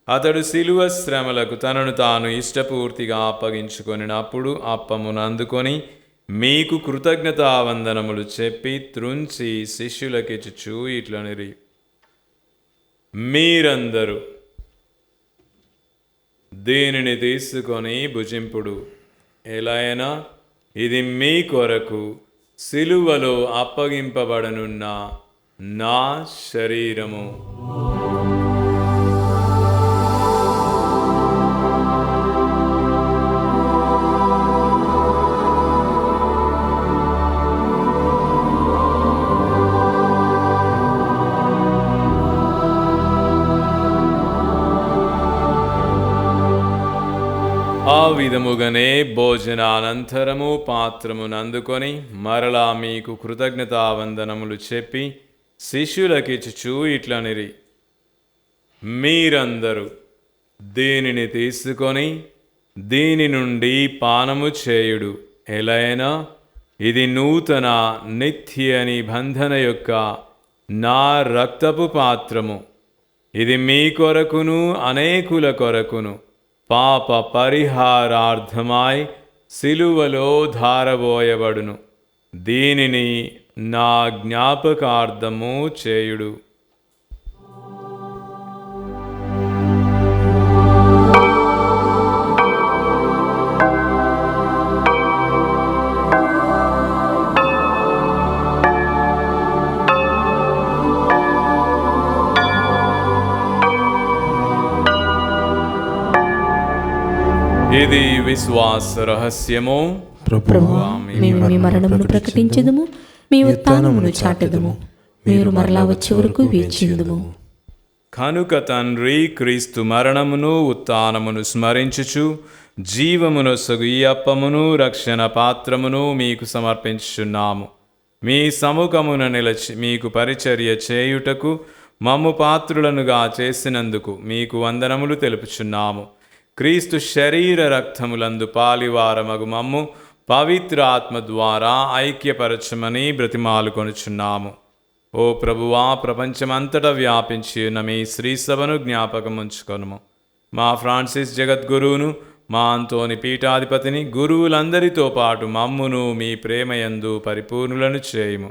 Speaker 2: అతడు శిలువ శ్రమలకు తనను తాను ఇష్టపూర్తిగా అప్పగించుకొనినప్పుడు అప్పమును అందుకొని మీకు కృతజ్ఞతావందనములు చెప్పి త్రుంచి శిష్యులకిచ్చుచూ ఇట్లనిరి, మీరందరూ దీనిని తీసుకొని భుజింపుడు. ఎలాగైనా ఇది మీ కొరకు శిలువలో అప్పగింపబడనున్న నా శరీరము. ఆ విధముగానే భోజనానంతరము పాత్రమును అందుకొని మరలా మీకు కృతజ్ఞతావందనములు చెప్పి శిష్యులకిచ్చుచూ ఇట్లనిరి, మీరందరూ దీనిని తీసుకొని దీని నుండి పానము చేయుడు. ఎలైనా ఇది నూతన నిత్య నిబంధన యొక్క నా రక్తపు పాత్రము. ఇది మీ కొరకును అనేకుల కొరకును పాప పరిహారార్థమై శిలువలో ధారబోయబడును. దీనిని నా జ్ఞాపకార్థము చేయుడు. ఇది విశ్వాస రహస్యము.
Speaker 1: ప్రభువా, మేము మీ మరణమును ప్రకటించెదము, మీ ఉత్థానమును చాటెదము. మీరు మరలా వచ్చే వరకు వేచిందుము.
Speaker 2: కనుక తండ్రి, క్రీస్తు మరణమును ఉత్థానమును స్మరించుచు జీవమునొసగు ఈ అప్పమును రక్షణ పాత్రమును మీకు సమర్పించుచున్నాము. మీ సముఖమున నిలచి మీకు పరిచర్య చేయుటకు మమ్ము పాత్రులనుగా చేసినందుకు మీకు వందనములు తెలుపుచున్నాము. క్రీస్తు శరీర రక్తములందు పాలివారమగు మమ్ము పవిత్ర ఆత్మ ద్వారా ఐక్యపరచమని బ్రతిమాలు కొనుచున్నాము. ఓ ప్రభువా, ప్రపంచమంతటా వ్యాపించి ఉన్న మీ శ్రీ సభను జ్ఞాపకం ఉంచుకొనుము. మా ఫ్రాన్సిస్ జగద్గురువును, మా అంతోని పీఠాధిపతిని, గురువులందరితో పాటు మమ్మును మీ ప్రేమయందు పరిపూర్ణులను చేయుము.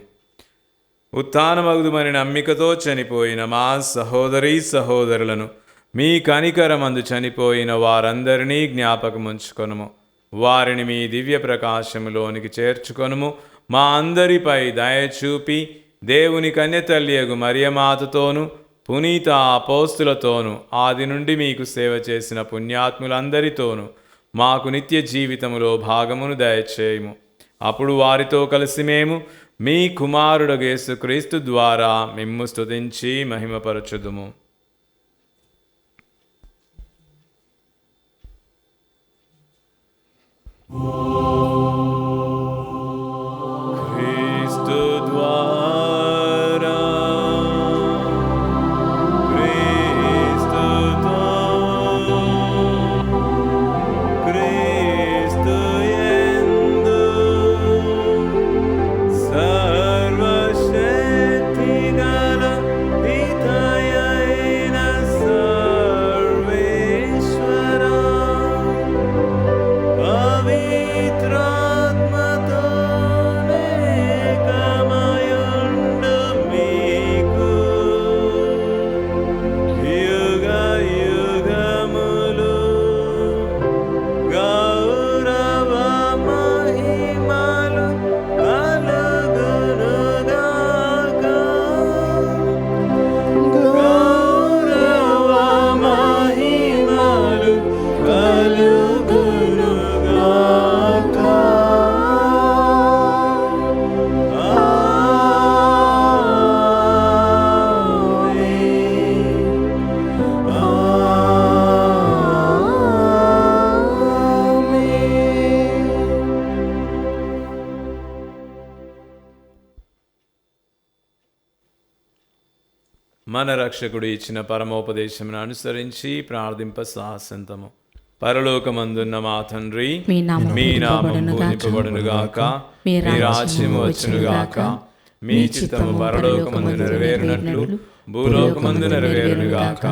Speaker 2: ఉత్థానమగుదుమని నమ్మికతో చనిపోయిన మా సహోదరీ సహోదరులను, మీ కనికరమందు చనిపోయిన వారందరినీ జ్ఞాపకం ఉంచుకొనుము. వారిని మీ దివ్య ప్రకాశములోనికి చేర్చుకొనుము. మా అందరిపై దయచూపి దేవుని కన్యతల్లియగు మరియమాతతోనూ పునీత అపోస్తులతోనూ ఆది నుండి మీకు సేవ చేసిన పుణ్యాత్ములందరితోనూ మాకు నిత్య జీవితములో భాగమును దయచేయుము. అప్పుడు వారితో కలిసి మేము మీ కుమారుడు యేసుక్రీస్తు ద్వారా మిమ్ము స్తుతించి మహిమపరచుదుము. క్రీస్తు ద్వారా, క్రీస్తుతో, క్రీస్తు యందు సర్వశక్తిగల పితయైన సర్వేశ్వరా, పవిత్రాత్మతో ఏకమయుండు మీకు యుగ యుగములు గౌరవ మహిమలు కలుగునుగాక. గౌరవ మహిమలు కలుగునుగాక. మన రక్షకుడు ఇచ్చిన పరమోపదేశమును అనుసరించి ప్రార్థింప సాహసంతము. పరలోకమందున్న మా తండ్రి,
Speaker 1: మీ నామము
Speaker 2: మీ నామము
Speaker 1: పూజింపబడునుగాక.
Speaker 2: పూజింపబడునుగాక.
Speaker 1: మీ
Speaker 2: మీ రాజ్యము వచ్చునుగాక. మీ చిత్తము పరలోకమందు నెరవేరునట్లు భూలోకమందు నెరవేరునుగాక.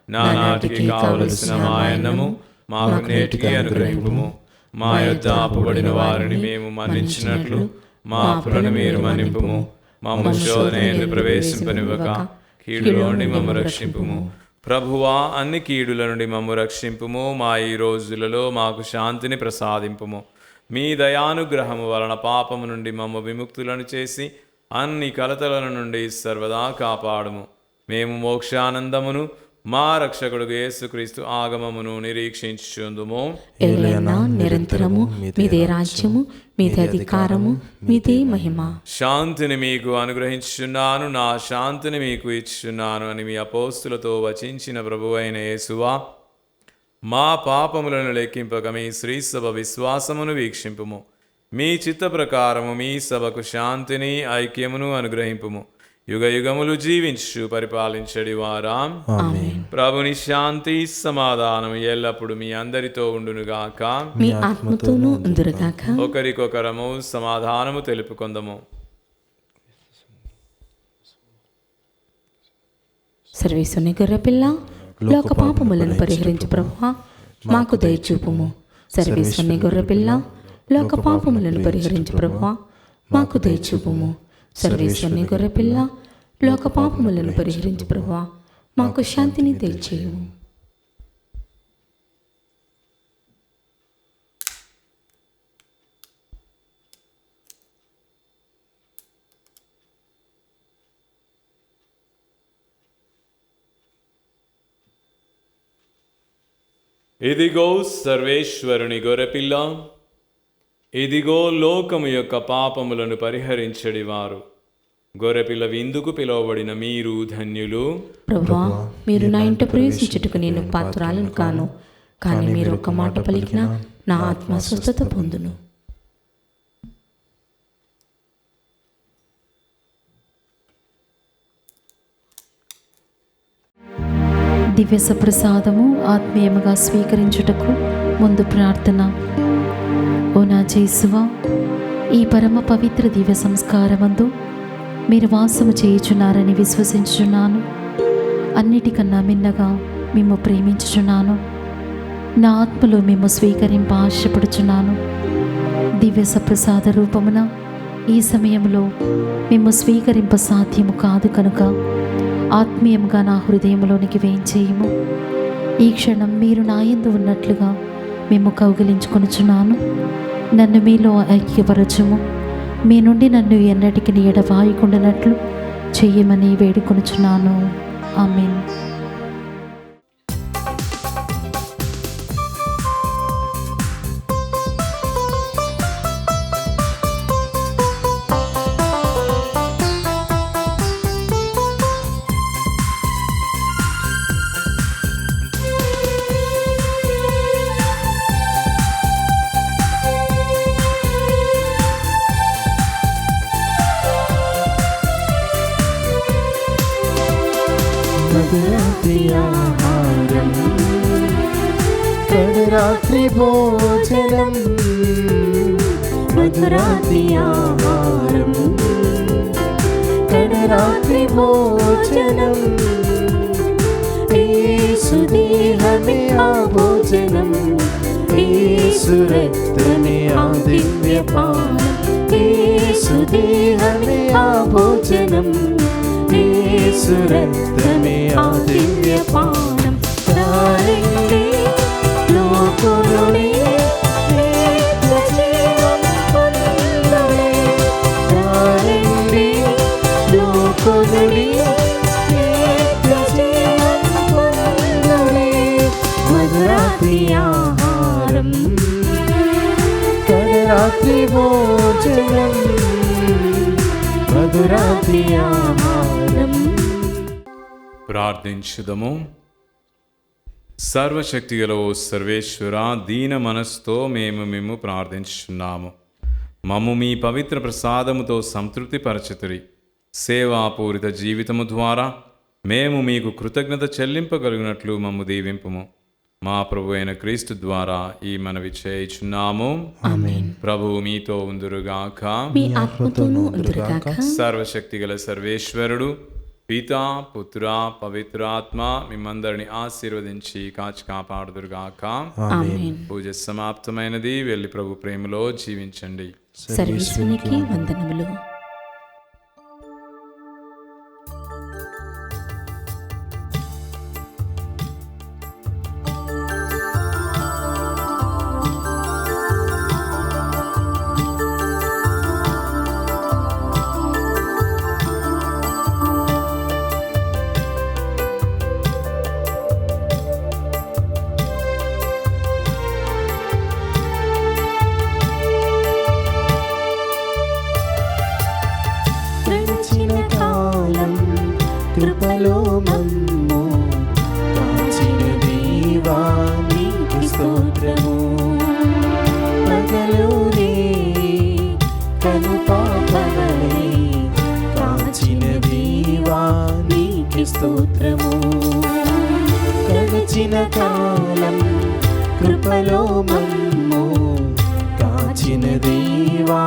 Speaker 2: నానాటికి కావలసిన మా అన్నము మాకు నేటికి అనుగ్రహింపుము. మా యొద్ద అప్పుబడిన వారిని మేము మన్నించినట్లు మా అప్పులను మీరు మన్నింపుము. మమ్ము శోధన యందు ప్రవేశింపనివ్వక కీడులో నుండి మమ్ము రక్షింపుము. ప్రభువా, అన్ని కీడుల నుండి మమ్ము రక్షింపుము. మా ఈ రోజులలో మాకు శాంతిని ప్రసాదింపుము. మీ దయానుగ్రహము వలన పాపము నుండి మమ్ము విముక్తులను చేసి అన్ని కలతల నుండి సర్వదా కాపాడుము. మేము మోక్షానందమును మా రక్షకుడు యేసుక్రీస్తు ఆగమమును నిరీక్షించుచుందుము.
Speaker 1: ఏలైనా నిరంతరము మీదే రాజ్యము, మీదే అధికారము, మీదే మహిమ.
Speaker 2: శాంతిని మీకు అనుగ్రహించుచున్నాను, నా శాంతిని మీకు ఇచ్చుచున్నాను అని మీ అపోస్తులతో వచించిన ప్రభువైన యేసువా, మా పాపములను లెక్కింపక మీ శ్రీసభ విశ్వాసమును వీక్షింపుము. మీ చిత్త ప్రకారము మీ సభకు శాంతిని ఐక్యమును అనుగ్రహింపుము. యుగ యుగములు జీవించు పరిపాలించడి వారా. ప్రభుని శాంతి సమాధానం ఎల్లప్పుడు మీ అందరితో ఉండునుగాక.
Speaker 1: మీ ఆత్మతోనూ ఉందురుగాక.
Speaker 2: ఒకరికొకరము సమాధానము తెలుపుకొందము.
Speaker 1: సర్వేశ్వరుని గొర్రెపిల్ల, లోక పాపములను పరిహరించు ప్రభువా, మాకు దయచూపుము. సర్వేశ్వరుని గొర్రెపిల్ల, లోక పాపములను పరిహరించు ప్రభువా, మాకు దయచూపుము. సర్వేశ్వరుని గొర్రెపిల్ల, లోక పాపములను పరిహరించు ప్రభువా, మాకు శాంతిని దయచేయుము.
Speaker 2: ఇదిగో సర్వేశ్వరుని గొర్రెపిల్ల, ఇదిగో లోకము యొక్క పాపములను పరిహరించడి వారు. గొర్రెపిల్ల విందుకు పిలువబడిన మీరు ధన్యులు.
Speaker 1: ప్రభువా, మీరు నా ఇంట ప్రవేశించుటకు నేను పాత్రురాలను కాను, కానీ మీరు ఒక్క మాట పలికినా నా ఆత్మ స్వస్థత పొందును.
Speaker 4: దివ్య సప్రసాదము ఆత్మీయముగా స్వీకరించుటకు ముందు ప్రార్థన. ఓ నా యేసువా, ఈ పరమ పవిత్ర దివ్య సంస్కారమందు మీరు వాసము చేయుచున్నారని విశ్వసించుచున్నాను. అన్నిటికన్నా మిన్నగా మేము ప్రేమించుచున్నాను. నా ఆత్మలో మేము స్వీకరింప ఆశపడుచున్నాను. దివ్య సప్రసాద రూపమున ఈ సమయంలో మేము స్వీకరింప సాధ్యము కాదు కనుక ఆత్మీయంగా నా హృదయంలోనికి వేయించేయము. ఈ క్షణం మీరు నా యందు ఉన్నట్లుగా మేము కౌగిలించుకొనుచున్నాను. నన్ను మీలో ఐక్యపరచుము. మీ నుండి నన్ను ఎన్నటికి ఎడబాయకుండానట్లు చెయ్యమని వేడుకొనుచున్నాను. ఆమేన్.
Speaker 5: మధురాత్రి ఆహారం, కడరాత్రి భోజనం. మధురాత్రి ఆహారం, కడరాత్రి భోజనం. యేసు దేహమే ఆ భోజనం, యేసు రక్తమే ఆ దివ్య పానం. యేసు దేహమే ఆ భోజనం, యేసు రక్తమే ఆ దివ్య పానం. రండి లోకులుని నిత్య జీవం పొందుడి. రండి లోకులుని నిత్య జీవం పొందుడి. మధురాత్రి ఆహారం, కడరాత్రి భోజనం. మధురాత్రి ఆహారం.
Speaker 2: ప్రార్థించుదము. సర్వశక్తిగల ఓ సర్వేశ్వర, దీన మనస్సుతో మేము ప్రార్థించుచున్నాము. మమ్ము మీ పవిత్ర ప్రసాదముతో సంతృప్తి పరచుతురి. సేవాపూరిత జీవితము ద్వారా మేము మీకు కృతజ్ఞత చెల్లింపగలిగినట్లు మమ్ము దీవింపుము. మా ప్రభు అయిన క్రీస్తు ద్వారా ఈ మనవి చేయుచున్నాము.
Speaker 1: ఆమేన్.
Speaker 2: ప్రభువు మీతో ఉందురుగాక.
Speaker 1: మీ ఆత్మతోనూ ఉందురుగాక.
Speaker 2: సర్వశక్తిగల సర్వేశ్వరుడు పితా, పుత్ర, పవిత్రాత్మ మిమ్మందరిని ఆశీర్వదించి కాచి కాపాడుదురుగాక.
Speaker 1: ఆమేన్.
Speaker 2: పూజ సమాప్తమైనది. వెళ్ళి ప్రభు ప్రేమలో జీవించండి.
Speaker 1: సర్వేశ్వరునికి వందనములు.
Speaker 5: కృపలో మమ్ము కాచిన దేవా నీకు స్తోత్రము. పగలు రే కను పాపలై కాచిన దేవా నీకు స్తోత్రము. గడిచిన కాలం కృపలో మమ్ము కాచిన దేవా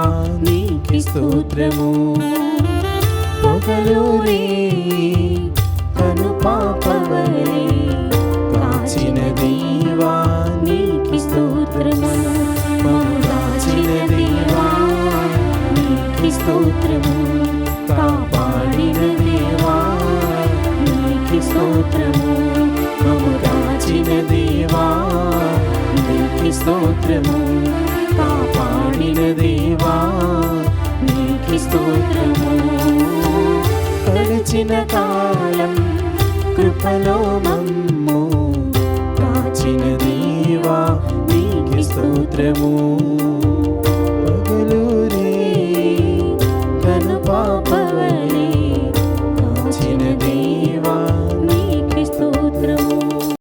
Speaker 5: నీకు స్తోత్రము. పగలు రే కను పాపవలే కాచిన దేవా నీకు స్తోత్రము. మమ్ము కాచిన దేవా నీకు స్తోత్రము. కాపాడిన దేవా నీకు స్తోత్రము. మమ్ము కాచిన దేవా నీకు స్తోత్రము. కాపాడిన దేవా నీకు స్తోత్రము. గడిచిన కాలం కృపలో మమ్ము కాచిన దేవా నీకు స్తోత్రము.